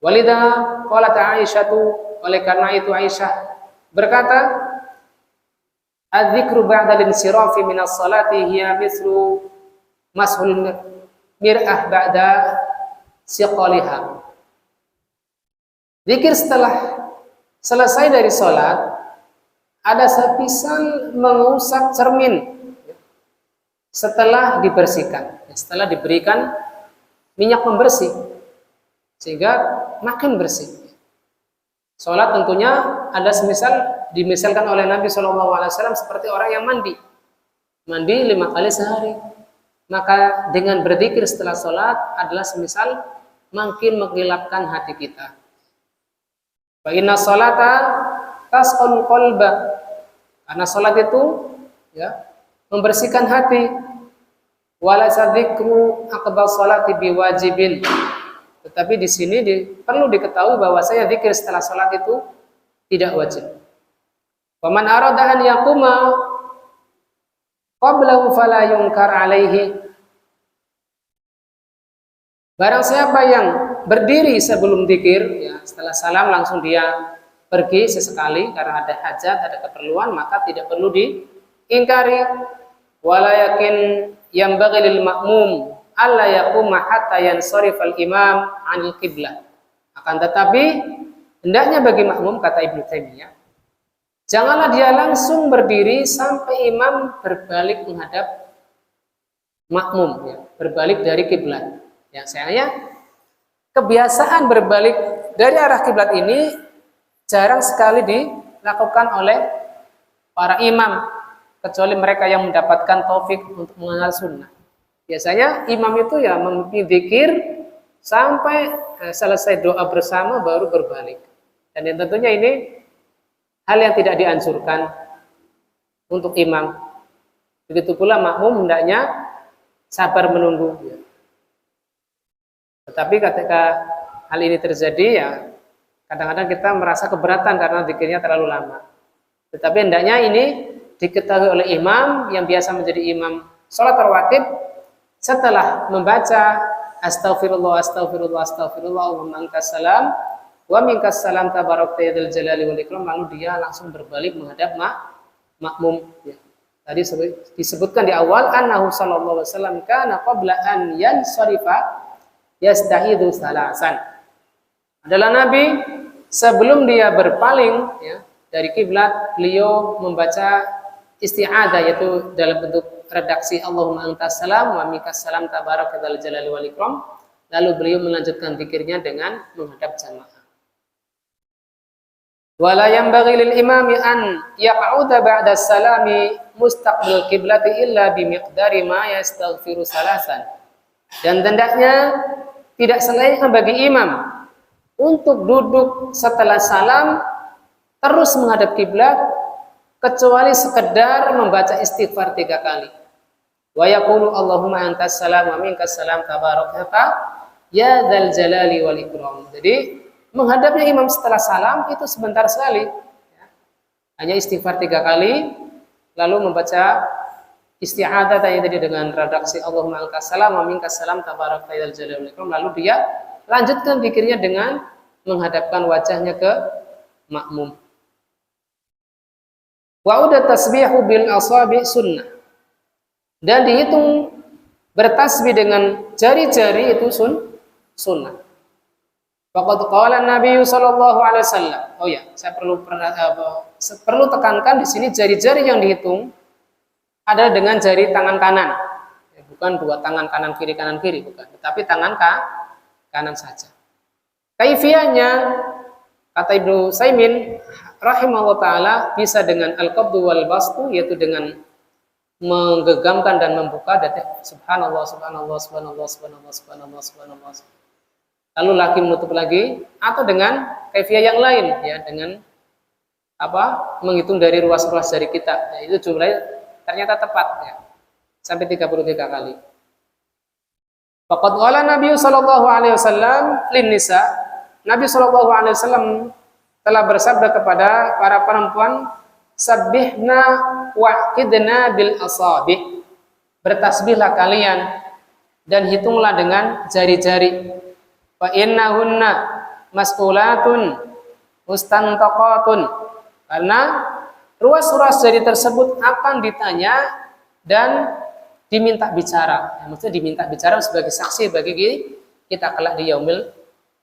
Speaker 1: Walidha qalat Aisyatu, oleh karena itu Aisyah berkata, adzikru ba'da linsirafi minas salati hiya mithlu mashul mir'ah ba'da siqaliha. Zikir setelah selesai dari sholat ada sepisah mengusap cermin setelah dibersihkan, setelah diberikan minyak pembersih sehingga makin bersih. Sholat tentunya ada dimisalkan oleh Nabi SAW seperti orang yang mandi 5 kali sehari. Maka dengan berzikir setelah sholat adalah semisal makin menggelapkan hati kita. Wa inna sholata tasqul qalba, karena sholat itu ya membersihkan hati. Wala dzikru aqbal sholati biwajibin, tetapi di sini perlu diketahui bahwasanya zikir setelah sholat itu tidak wajib. Wa man arada an yaquma qablahu fala yunkar alaihi, barang siapa yang berdiri sebelum zikir ya, setelah salam langsung dia pergi sesekali karena ada hajat, ada keperluan, maka tidak perlu diingkari. Wala yakin yanbaghi lil ma'mum alla yaquma hatta yansarifal imam 'anil qiblah. Akan tetapi hendaknya bagi makmum, kata Ibnu Taimiyah, janganlah dia langsung berdiri sampai imam berbalik menghadap makmum ya, berbalik dari kiblat. Ya, sayangnya kebiasaan berbalik dari arah kiblat ini jarang sekali dilakukan oleh para imam, kecuali mereka yang mendapatkan taufik untuk mengenal sunnah. Biasanya imam itu ya memimpin zikir sampai selesai doa bersama baru berbalik. Dan yang tentunya ini hal yang tidak dianjurkan untuk imam. Begitu pula makmum hendaknya sabar menunggu. Ya. Tetapi ketika hal ini terjadi, ya kadang-kadang kita merasa keberatan karena zikirnya terlalu lama. Tetapi hendaknya ini diketahui oleh imam yang biasa menjadi imam sholat rawatib, setelah membaca astaghfirullah, astaghfirullah, astaghfirullah, Allahumma antas salam wa minkas salam tabarakta ya dzal jalali wal ikram, lalu dia langsung berbalik menghadap makmum. Ya. Tadi disebutkan di awal annahu sallallahu alaihi wasallam kana qabla an yansarifa yastahidu salasan. Adalah Nabi sebelum dia berpaling ya, dari kiblat, beliau membaca isti'adzah, yaitu dalam bentuk redaksi Allahumma antas salam wa minkas salam tabaraka dzal jalali wal ikram. Lalu beliau melanjutkan zikirnya dengan menghadap jamaah. Wala yanbaghi lil imami an yaq'uda ba'da salami mustaqbil qiblati illa bi miqdari ma yastaghfiru salasan. Dan hendaknya tidak selayaknya bagi imam untuk duduk setelah salam terus menghadap kiblat kecuali sekedar membaca istighfar 3 kali. Wa yaqulu Allahumma antas salam wa minkas salam tabarakta ya dzal jalali wal ikram. Jadi menghadapnya imam setelah salam itu sebentar sekali. Hanya istighfar 3 kali, lalu membaca isti'adzah tadi dengan redaksi Allahumma antas salam wa minkas salam tabarakta ya dzal jalali wal ikram. Lalu dia lanjutkan zikirnya dengan menghadapkan wajahnya ke makmum. Wa uda tasbihu bil asabi sunnah. Dan dihitung bertasbih dengan jari-jari itu sunnah. Faqad qala Nabi sallallahu alaihi wasallam. Oh ya, saya perlu tekankan di sini jari-jari yang dihitung adalah dengan jari tangan kanan. Bukan 2 tangan kanan kiri, bukan, tetapi tangan kanan saja. Kaifiyahnya kata Ibnu Utsaimin rahimahullah taala bisa dengan al-qabdu wal bastu, yaitu dengan menggenggamkan dan membuka subhanallah subhanallah subhanallah subhanallah subhanallah subhanallah. Lalu lagi menutup lagi, atau dengan kaifiyah yang lain ya, dengan menghitung dari ruas-ruas jari kita. Ya, itu jumlahnya ternyata tepat ya. Sampai 33 kali. Faqad qala Nabi sallallahu alaihi wasallam lin nisa. Nabi sallallahu alaihi wasallam telah bersabda kepada para perempuan, sabbihna wa'qidna bil asabi. Bertasbihlah kalian dan hitunglah dengan jari-jari. Fa innahunna mas'ulatun mustantaqatun. Karena ruas-ruas jari tersebut akan ditanya dan diminta bicara. Ya, maksudnya diminta bicara sebagai saksi bagi kita kelak di yaumil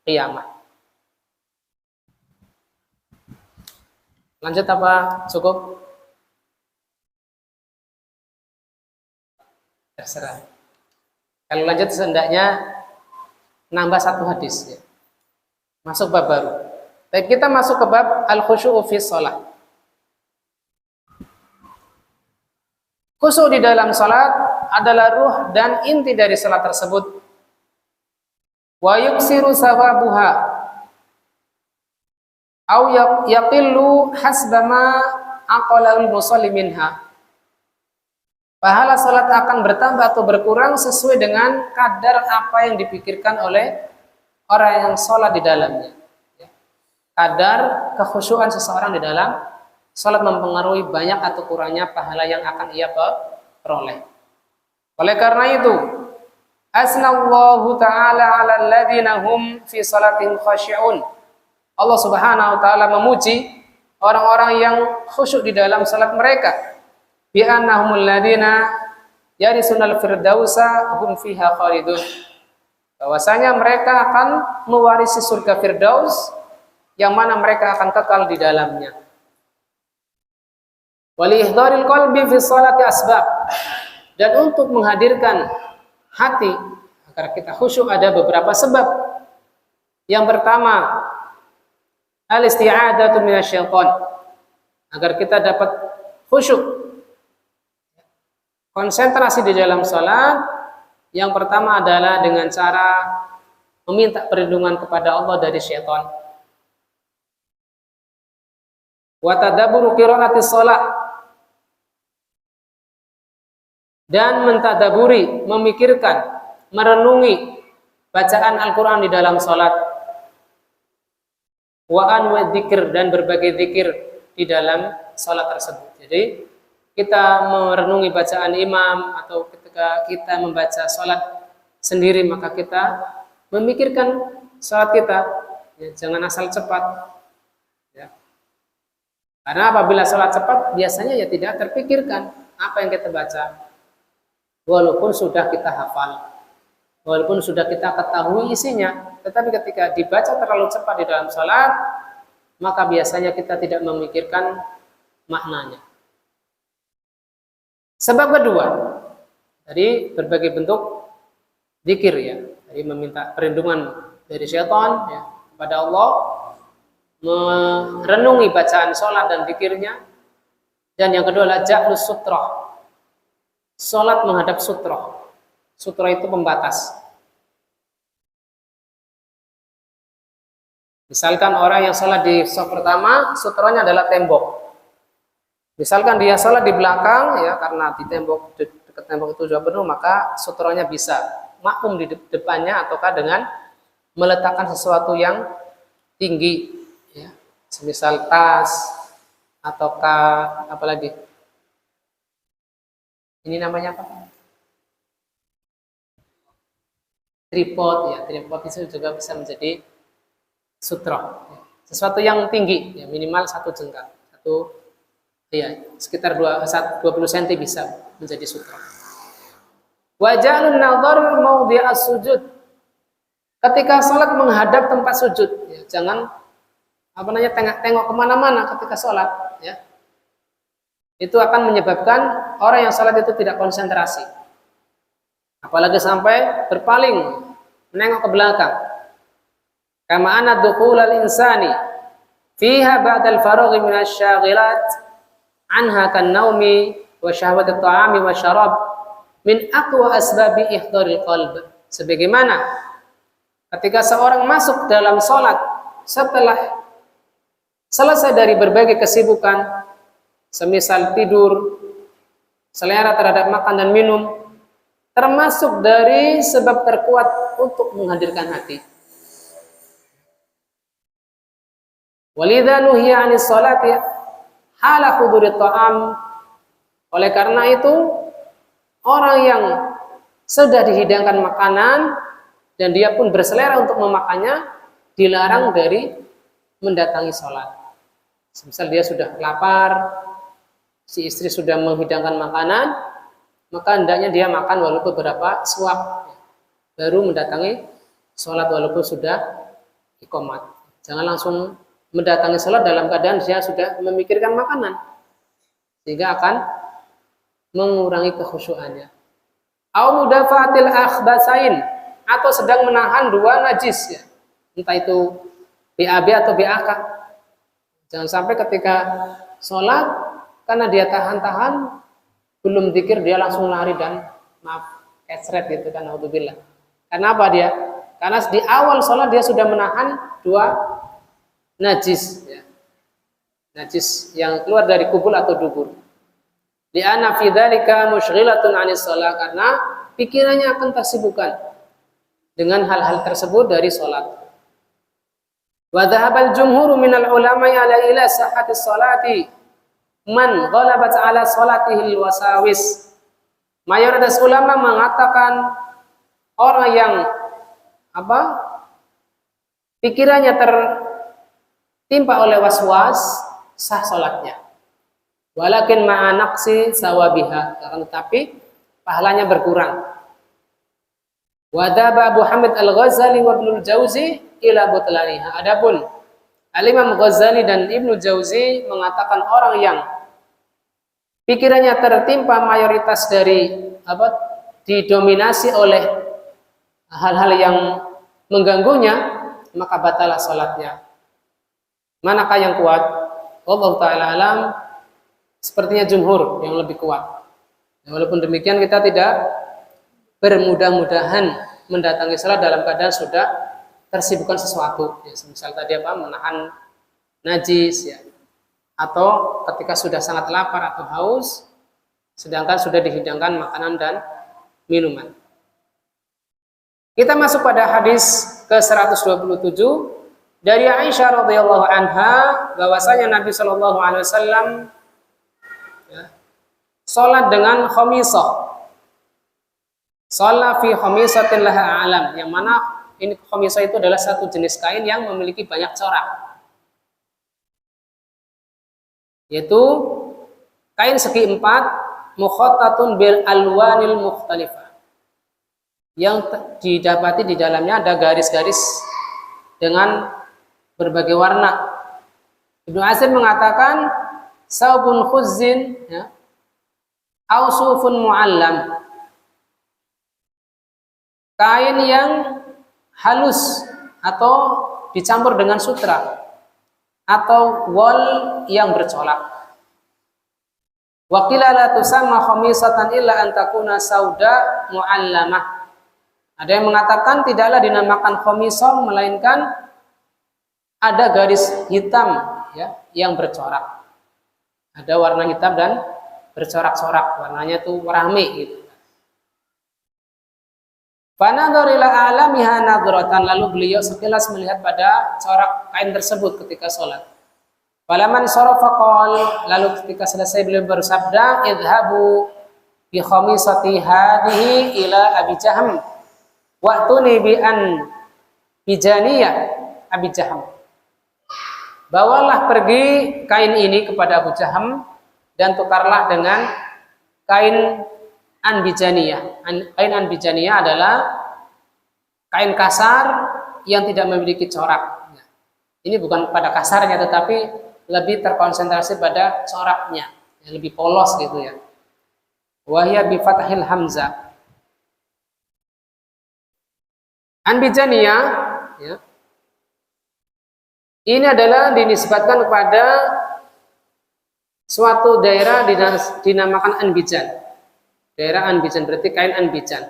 Speaker 1: qiyamah. Lanjut apa? Cukup? Terserah. Kalau lanjut hendaknya nambah 1 hadis ya. Masuk bab baru. Baik, kita masuk ke bab al-khusyu'u fi shalah. Khusyuk di dalam salat adalah ruh dan inti dari salat tersebut. Wa yuksiru sawabuha au yaqillu hasbama aqalul musalli minha. Pahala salat akan bertambah atau berkurang sesuai dengan kadar apa yang dipikirkan oleh orang yang salat di dalamnya. Kadar kekhusyukan seseorang di dalam salat mempengaruhi banyak atau kurangnya pahala yang akan ia peroleh. Oleh karena itu, asnallahu ta'ala 'alal ladzina hum fi salatihim khashi'un. Allah Subhanahu wa taala memuji orang-orang yang khusyuk di dalam salat mereka. Bi annahumul ladzina yarisunal firdausa hum fiha khalidun. Bahwasanya mereka akan mewarisi surga Firdaus yang mana mereka akan kekal di dalamnya. Wal ihdharil qalbi fi sholati asbab. Dan untuk menghadirkan hati agar kita khusyuk ada beberapa sebab. Yang pertama, al-isti'adzatu minasyaiton. Agar kita dapat khusyuk, konsentrasi di dalam salat, yang pertama adalah dengan cara meminta perlindungan kepada Allah dari syaitan. Wa tadabburu qira'atis shalah, dan mentadaburi, memikirkan, merenungi bacaan Al-Quran di dalam sholat, wa anwa dzikir, dan berbagai dzikir di dalam sholat tersebut. Jadi kita merenungi bacaan imam atau ketika kita membaca sholat sendiri, maka kita memikirkan sholat kita, ya, jangan asal cepat, ya. Karena apabila sholat cepat biasanya ya tidak terpikirkan apa yang kita baca, walaupun sudah kita hafal, walaupun sudah kita ketahui isinya, tetapi ketika dibaca terlalu cepat di dalam sholat, maka biasanya kita tidak memikirkan maknanya. Sebab kedua, dari berbagai bentuk zikir, ya, dari meminta perlindungan dari syaitan, ya, kepada Allah, merenungi bacaan sholat dan zikirnya, dan yang kedua adalah ja'lus sutrah, sholat menghadap sutrah. Sutrah itu pembatas. Misalkan orang yang sholat di shaf pertama, sutranya adalah tembok. Misalkan dia sholat di belakang, ya, karena di tembok, dekat tembok itu sudah penuh, maka sutranya bisa makmum di depannya, ataukah dengan meletakkan sesuatu yang tinggi, ya, semisal tas, ataukah apalagi ini namanya apa? Tripod, ya, tripod itu juga bisa menjadi sutra, ya. Sesuatu yang tinggi, ya, minimal 1 jengkal, ya, sekitar 20 cm bisa menjadi sutra. Wa ja'alun nadhar mawdi'as sujud, ketika sholat menghadap tempat sujud, ya, jangan tengok kemana-mana ketika sholat, ya. Itu akan menyebabkan orang yang sholat itu tidak konsentrasi, apalagi sampai berpaling menengok ke belakang. Kama anna dukhulal insani fiha ba'dal faraghi minasyaghilat anha kan naumi wa syahwati ta'ami wa syarab min aqwa asbabi ihdharil qalb. Sebagaimana ketika seorang masuk dalam sholat setelah selesai dari berbagai kesibukan, semisal tidur, selera terhadap makan dan minum, termasuk dari sebab terkuat untuk menghadirkan hati. Walidha nuhiya 'anis sholati hala huduri ta'am. Oleh karena itu, orang yang sudah dihidangkan makanan dan dia pun berselera untuk memakannya, dilarang dari mendatangi sholat. Misal dia sudah lapar, si istri sudah menghidangkan makanan, maka hendaknya dia makan walaupun beberapa suap, baru mendatangi sholat walaupun sudah iqamat. Jangan langsung mendatangi sholat dalam keadaan dia sudah memikirkan makanan, sehingga akan mengurangi kekhusyuannya. Au mudafatil akhbasain, atau sedang menahan 2 najis, ya, entah itu BAB atau BAK. Jangan sampai ketika sholat karena dia tahan-tahan belum zikir dia langsung lari dan kesret gitu kan, naudzubillah. Kenapa dia? Karena di awal sholat dia sudah menahan 2 najis, ya, najis yang keluar dari kubul atau dubur. Li'anna fi dzalika musyghilatun 'anis shalah, karena pikirannya akan tersibukkan dengan hal-hal tersebut dari salat. Wa dhahabal jumhuru minal ulama'i ala ila sihhatis salati man ghalabat 'ala salatihil wasawis. Mayoritas ulama mengatakan orang yang pikirannya tertimpa oleh was-was, sah salatnya. Walakin ma'anaqsi sawabiha, tetapi pahalanya berkurang. Wadaba Abu Hamid Al-Ghazali wa Ibnu Jauzi ila butlaniha. Adapun Al-Imam Ghazali dan Ibnu Jauzi mengatakan orang yang pikirannya tertimpa mayoritas dari didominasi oleh hal-hal yang mengganggunya, maka batalah salatnya. Manakah yang kuat? Allah Ta'ala alam, sepertinya jumhur yang lebih kuat. Walaupun demikian kita tidak bermudah-mudahan mendatangi salat dalam keadaan sudah tersibukkan sesuatu, ya, misal tadi menahan najis, ya, atau ketika sudah sangat lapar atau haus sedangkan sudah dihidangkan makanan dan minuman. Kita masuk pada hadis ke-127 dari Aisyah radhiyallahu anha bahwasanya Nabi Shallallahu alaihi wasallam salat dengan khamisah. Shalla fi khamisatin laha a'lam, yang mana ini khamisah itu adalah satu jenis kain yang memiliki banyak corak. Yaitu kain segi empat mukhattatun bil alwanil mukhtalifah. Yang didapati di dalamnya ada garis-garis dengan berbagai warna. Ibnu Asir mengatakan saubun khuzzin ya, ausufun muallam, kain yang halus atau dicampur dengan sutra, atau wol yang bercolak. Wa qila la tusamma khamisatan illa an takuna sauda muallamah. Ada yang mengatakan tidaklah dinamakan khamisah melainkan ada garis hitam ya yang bercorak. Ada warna hitam dan bercorak-corak, warnanya itu rame gitu. Fanadhara ila alamiha nadratan, lalu beliau sekilas melihat pada corak kain tersebut ketika sholat. Falaman sarafa qala, lalu ketika selesai beliau bersabda, idhabu bi khamisati hadhihi ila Abi Jahm wa'tuni bi an bijaniyah Abi Jahm. Bawalah pergi kain ini kepada Abu Jahm dan tukarlah dengan kain anbijaniyah. Kain anbijaniyah adalah kain kasar yang tidak memiliki corak. Ini bukan pada kasarnya, tetapi lebih terkonsentrasi pada coraknya, lebih polos gitu ya. Wahya bi fathil hamzah. Anbijaniyah ya, ini adalah dinisbatkan kepada suatu daerah dinamakan Anbijan. Daerah Anbijan berarti kain Anbijan.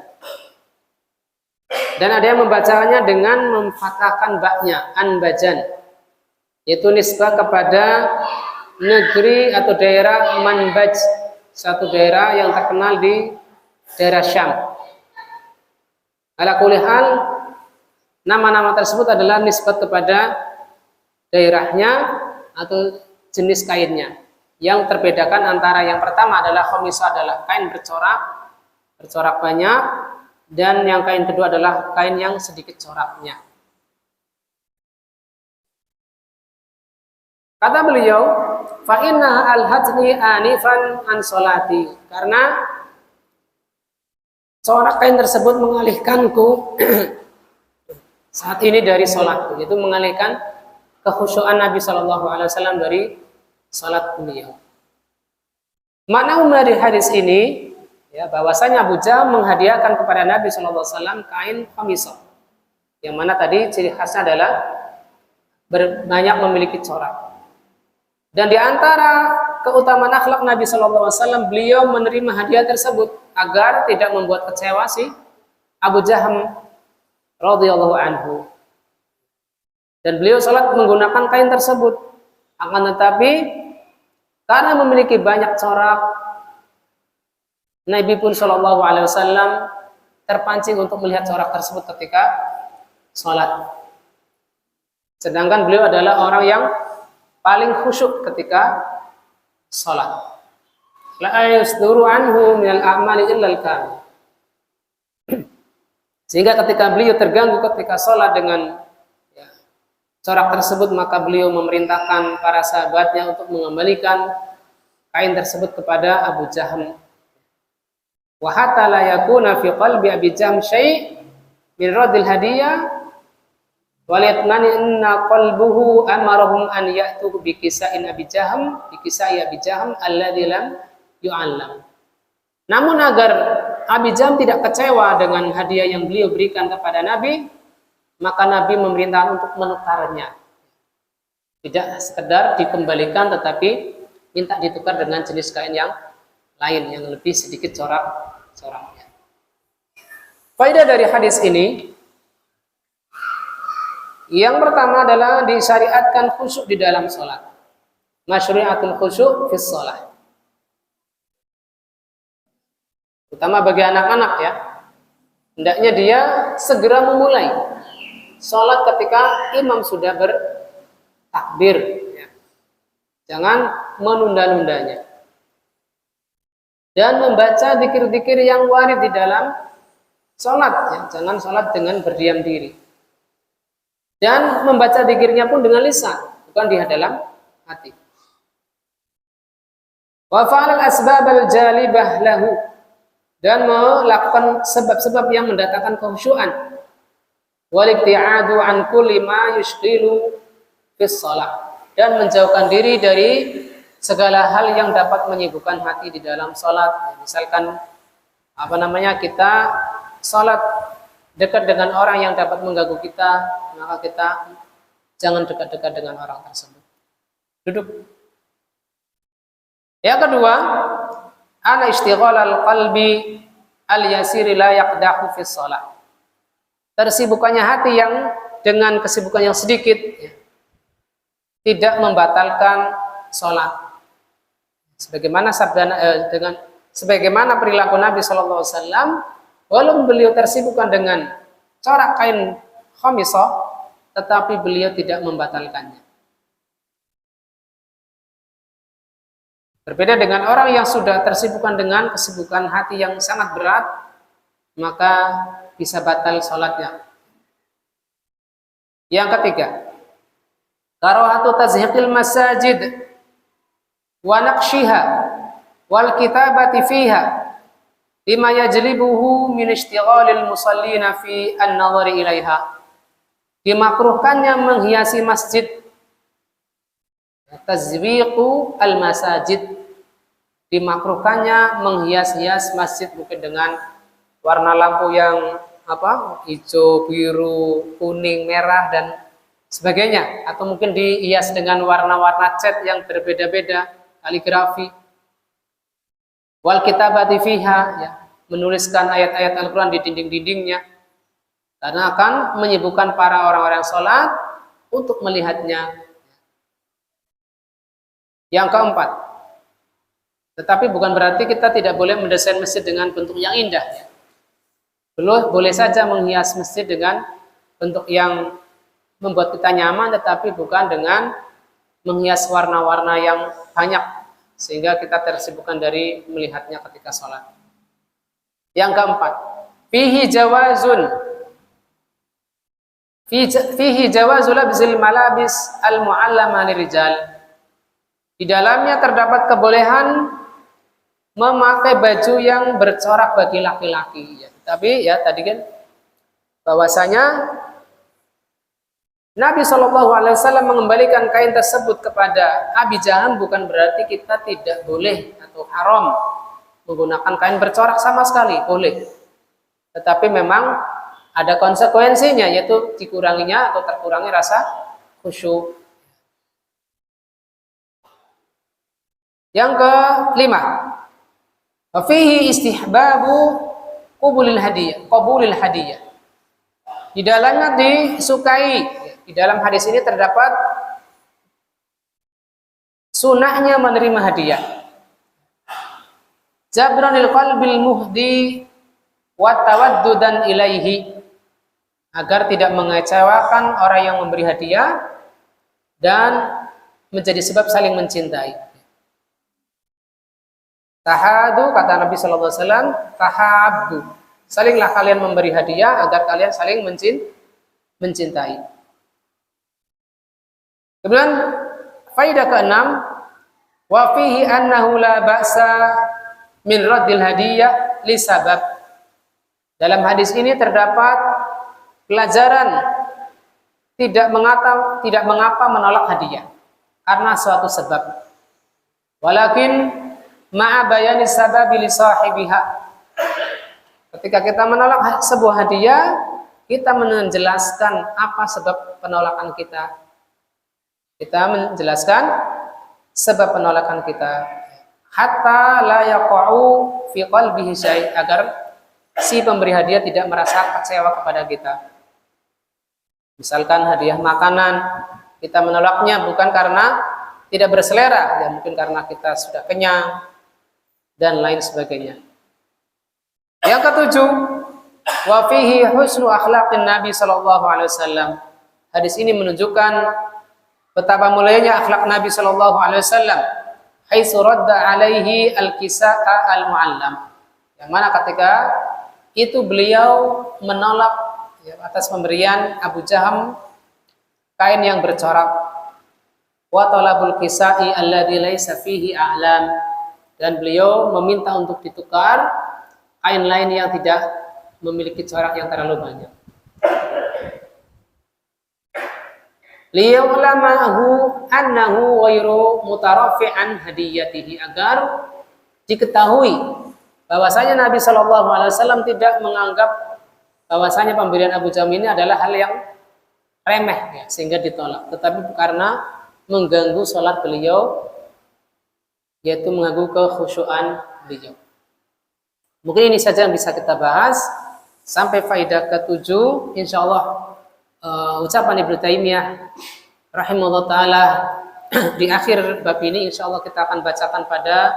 Speaker 1: Dan ada yang membacanya dengan memfathahkan baknya, Anbajan. Yaitu nisbah kepada negeri atau daerah Manbaj, satu daerah yang terkenal di daerah Syam. Ala kulli hal, nama-nama tersebut adalah nisbat kepada daerahnya atau jenis kainnya. Yang terbedakan antara yang pertama adalah khamisah adalah kain bercorak banyak, dan yang kain kedua adalah kain yang sedikit coraknya. Kata beliau, fa inna al-hajni anifan an sholati, karena corak kain tersebut mengalihkanku saat ini dari sholatku, yaitu mengalihkan kekhusyuan Nabi Shallallahu Alaihi Wasallam dari salat beliau. Makna dari hadis ini ya, bahwasanya Abu Jahm menghadiahkan kepada Nabi Shallallahu Alaihi Wasallam kain khamisah, yang mana tadi ciri khasnya adalah banyak memiliki corak. Dan di antara keutamaan akhlak Nabi Shallallahu Alaihi Wasallam, beliau menerima hadiah tersebut agar tidak membuat kecewa si Abu Jahm radhiyallahu anhu. Dan beliau salat menggunakan kain tersebut. Akan tetapi karena memiliki banyak corak, Nabi pun Shallallahu Alaihi Wasallam terpancing untuk melihat corak tersebut ketika sholat. Sedangkan beliau adalah orang yang paling khusyuk ketika sholat. La yasduru anhu minal a'mali illal kamil. Sehingga ketika beliau terganggu ketika sholat dengan corak tersebut, maka beliau memerintahkan para sahabatnya untuk mengembalikan kain tersebut kepada Abu Jahm. Wa hatta la yakuna fi qalbi Abi Jahm syai' min radil hadiyah wa liyatmani inna qalbuhu amarahum an ya'tu bi kisa'in Abi Jahm, bi kisai Abi Jahm alladzi lam yu'allam. Namun agar Abi Jahm tidak kecewa dengan hadiah yang beliau berikan kepada Nabi, maka Nabi memerintahkan untuk menukarnya. Tidak sekedar dikembalikan, tetapi minta ditukar dengan jenis kain yang lain yang lebih sedikit coraknya. Faedah dari hadis ini, yang pertama adalah disyariatkan khusyuk di dalam sholat. Masyru'atul khusyuk fi sholat. Terutama bagi anak-anak ya. Hendaknya dia segera memulai sholat ketika imam sudah bertakbir. Ya. Jangan menunda-nundanya. Dan membaca zikir-zikir yang warid di dalam sholat. Ya. Jangan sholat dengan berdiam diri. Dan membaca zikirnya pun dengan lisan, bukan di dalam hati. Wa fa'al asbab al-jalibah lahu, dan melakukan sebab-sebab yang mendatangkan kekhusyuan. Wal ibti'adu an kulli ma yushghilu fis shalah, dan menjauhkan diri dari segala hal yang dapat menyibukkan hati di dalam salat. Misalkan kita salat dekat dengan orang yang dapat mengganggu kita, maka kita jangan dekat-dekat dengan orang tersebut. Duduk. Yang kedua, ana ishtighal al-qalbi al-yasiri la yaqdahu fi shalah. Tersibukannya hati yang dengan kesibukan yang sedikit ya, tidak membatalkan salat. Sebagaimana perilaku Nabi sallallahu alaihi wasallam, walaupun beliau tersibukkan dengan corak kain khamisah, tetapi beliau tidak membatalkannya. Berbeda dengan orang yang sudah tersibukkan dengan kesibukan hati yang sangat berat, maka bisa batal sholatnya. Yang ketiga, karahatu tazhiqil masajid wa naqshiha wal kitabati fiha bima yajlibuhu min ishtighalil musallina fi an-nadhari ilaiha. Dimakruhkannya menghiasi masjid, tazwiqu al-masajid, dimakruhkannya menghias-hias masjid mungkin dengan warna lampu yang hijau, biru, kuning, merah dan sebagainya, atau mungkin dihias dengan warna-warna cat yang berbeda-beda, kaligrafi. Wal kitabati fiha, ya, menuliskan ayat-ayat Al-Qur'an di dinding-dindingnya, karena akan menyibukkan para orang-orang sholat untuk melihatnya. Yang keempat, tetapi bukan berarti kita tidak boleh mendesain masjid dengan bentuk yang indah. Ya. Boleh saja menghias masjid dengan bentuk yang membuat kita nyaman, tetapi bukan dengan menghias warna-warna yang banyak sehingga kita tersibukkan dari melihatnya ketika sholat. Yang keempat, fihi jawazul labzil malabis al-mu'allama lirijal. Di dalamnya terdapat kebolehan memakai baju yang bercorak bagi laki-laki. Ya, tapi ya tadi kan bahwasanya Nabi SAW mengembalikan kain tersebut kepada Abi Jaham bukan berarti kita tidak boleh atau haram menggunakan kain bercorak sama sekali, boleh. Tetapi memang ada konsekuensinya, yaitu dikuranginya atau terkurangi rasa khusyuk. Yang kelima, fihi istihbabu qabulil hadiyah. Di dalamnya disukai, di dalam hadis ini terdapat sunahnya menerima hadiah. Jabranil qalbil muhdi wa tawaddudan ilaihi, agar tidak mengecewakan orang yang memberi hadiah dan menjadi sebab saling mencintai. Tahadu, kata Nabi sallallahu alaihi wasallam, tahabbu, salinglah kalian memberi hadiah agar kalian saling mencintai. Kemudian faedah keenam, wa fihi annahu la ba'sa min raddil hadiyah li sabab. Dalam hadis ini terdapat pelajaran tidak mengapa menolak hadiah karena suatu sebab. Walakin ma'a bayani sababi li sahibiha. Ketika kita menolak sebuah hadiah, kita menjelaskan apa sebab penolakan kita. Kita menjelaskan sebab penolakan kita. Hatta la yaqa'u fi qalbihi syai', agar si pemberi hadiah tidak merasa kecewa kepada kita. Misalkan hadiah makanan, kita menolaknya bukan karena tidak berselera, ya mungkin karena kita sudah kenyang dan lain sebagainya. Yang ketujuh, wa fihi husnu akhlaqin Nabi sallallahu alaihi wasallam. Hadis ini menunjukkan betapa mulianya akhlak Nabi sallallahu alaihi wasallam. Haitsu radda alaihi al-kisaa al-muallam. Yang mana ketika itu beliau menolak atas pemberian Abu Jaham kain yang bercorak. Wa talabul kisai alladzi laisa fihi a'lam, dan beliau meminta untuk ditukar kain lain yang tidak memiliki corak yang terlalu banyak. Liya'lamahu annahu ghairu mutarafi'an hadiyatihi, agar diketahui bahwasanya Nabi Shallallahu alaihi wasallam tidak menganggap bahwasanya pemberian Abu Jaham ini adalah hal yang remeh ya, sehingga ditolak, tetapi karena mengganggu sholat beliau, yaitu mengganggu kekhusyuan beliau. Mungkin ini saja yang bisa kita bahas sampai faedah ketujuh. Insyaallah ucapan Ibnu Taimiyah rahimahullah taala di akhir bab ini insyaallah kita akan bacakan pada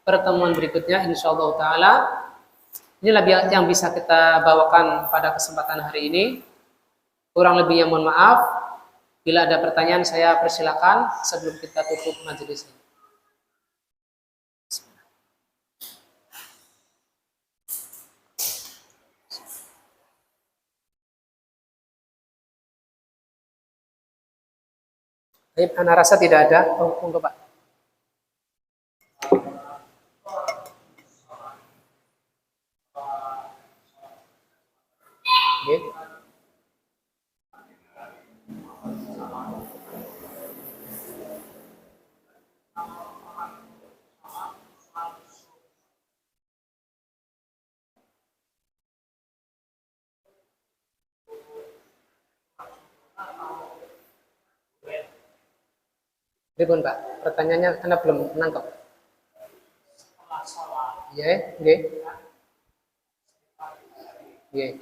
Speaker 1: pertemuan berikutnya insyaallah taala. Inilah yang bisa kita bawakan pada kesempatan hari ini. Kurang lebihnya mohon maaf. Bila ada pertanyaan saya persilakan sebelum kita tutup majelis ini. Baik, ana rasa tidak ada. Oh, monggo Pak. Okay. Ribun Pak, pertanyaannya Anda belum menangkap. Ya, nggih. Nggih.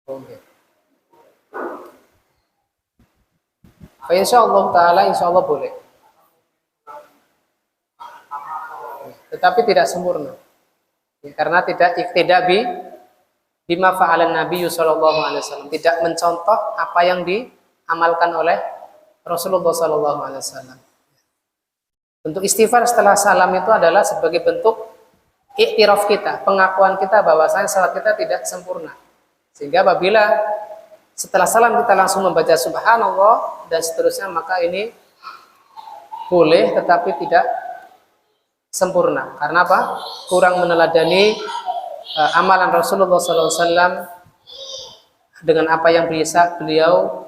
Speaker 1: Oke. Insyaallah taala insyaallah boleh. Tetapi tidak sempurna. Ya, karena tidak bima fa'alan Nabi sallallahu alaihi wasallam, tidak mencontoh apa yang diamalkan oleh Rasulullah sallallahu alaihi wasallam. Bentuk istighfar setelah salam itu adalah sebagai bentuk iktiraf kita, pengakuan kita bahwasanya salat kita tidak sempurna. Sehingga apabila setelah salam kita langsung membaca subhanallah dan seterusnya, maka ini boleh tetapi tidak sempurna. Karena apa? Kurang meneladani amalan Rasulullah SAW dengan apa yang bisa beliau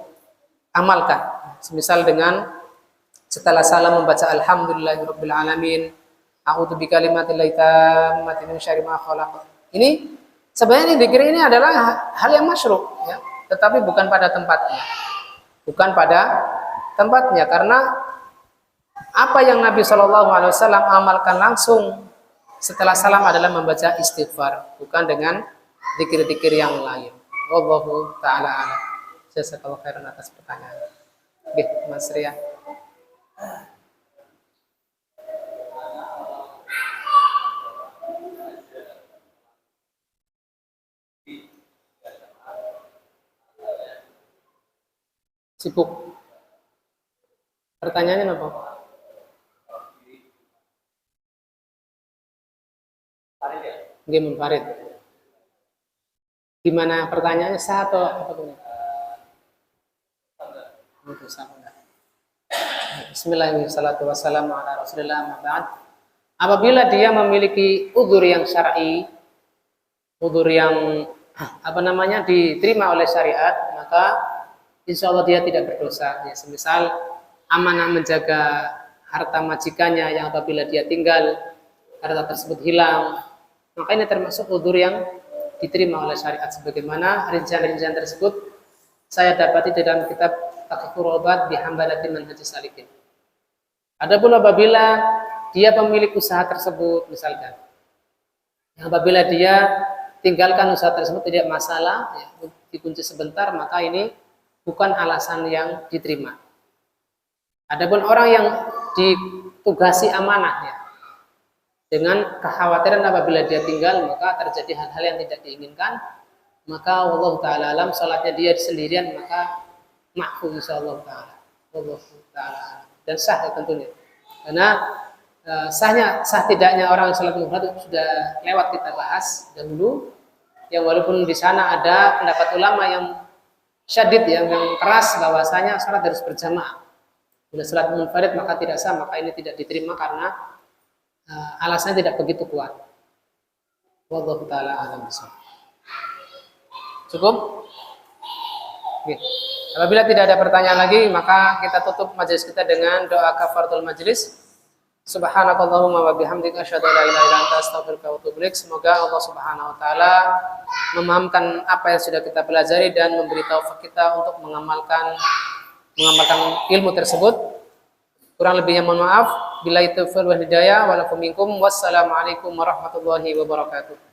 Speaker 1: amalkan. Semisal dengan setelah salam membaca alhamdulillahirabbil alamin, a'udzu bikalimatillahi tammati min syarri ma khalaq. Ini sebenarnya zikir ini adalah hal yang masyru' ya, tetapi bukan pada tempatnya. Bukan pada tempatnya, karena apa yang Nabi Shallallahu Alaihi Wasallam amalkan langsung setelah salam adalah membaca istighfar, bukan dengan zikir-zikir yang lain. Wallahu taala a'lam. Jazakallahu khairan atas pertanyaan. Oke, Mas Ria. Sibuk. Pertanyaannya apa? Game Farid. Gimana pertanyaannya, sah atau apa pun? Bismillahirrahmanirrahim. Apabila dia memiliki udzur yang syar'i, udzur yang diterima oleh syariat, maka insya Allah dia tidak berdosa. Ya, semisal amanah menjaga harta majikannya yang apabila dia tinggal harta tersebut hilang, maka ini termasuk udzur yang diterima oleh syariat, sebagaimana rincian-rincian tersebut saya dapati di dalam kitab Taqiyur Obat di Hambalatin Manhajus Salikin. Adapun apabila dia pemilik usaha tersebut misalkan, apabila dia tinggalkan usaha tersebut tidak masalah, ya, dikunci sebentar, maka ini bukan alasan yang diterima. Adapun orang yang ditugasi amanah, ya, dengan kekhawatiran apabila dia tinggal maka terjadi hal-hal yang tidak diinginkan, maka wallahu taala alam, salatnya dia sendirian maka mahfuz insyaallah taala. Wallahu taala dan sah ya tentunya. Karena sah tidaknya orang salat mufrad sudah lewat kita bahas dahulu. Yang walaupun di sana ada pendapat ulama yang syadid, yang keras bahwasanya salat harus berjamaah. Bila salat munfarid maka tidak sah, maka ini tidak diterima karena alasannya tidak begitu kuat. Wallahu taala alam bisawab. Cukup? Oke. Apabila tidak ada pertanyaan lagi, maka kita tutup majelis kita dengan doa kafaratul majelis. Subhanakallahumma wa bihamdika asyhadu an la ilaha illa anta astaghfiruka wa atubu ilaik. Semoga Allah Subhanahu wa taala memahamkan apa yang sudah kita pelajari dan memberi taufik kita untuk mengamalkan ilmu tersebut. Kurang lebihnya mohon maaf. Billahi taufiq wal hidayah. Walakum minkum. Wassalamualaikum warahmatullahi wabarakatuh.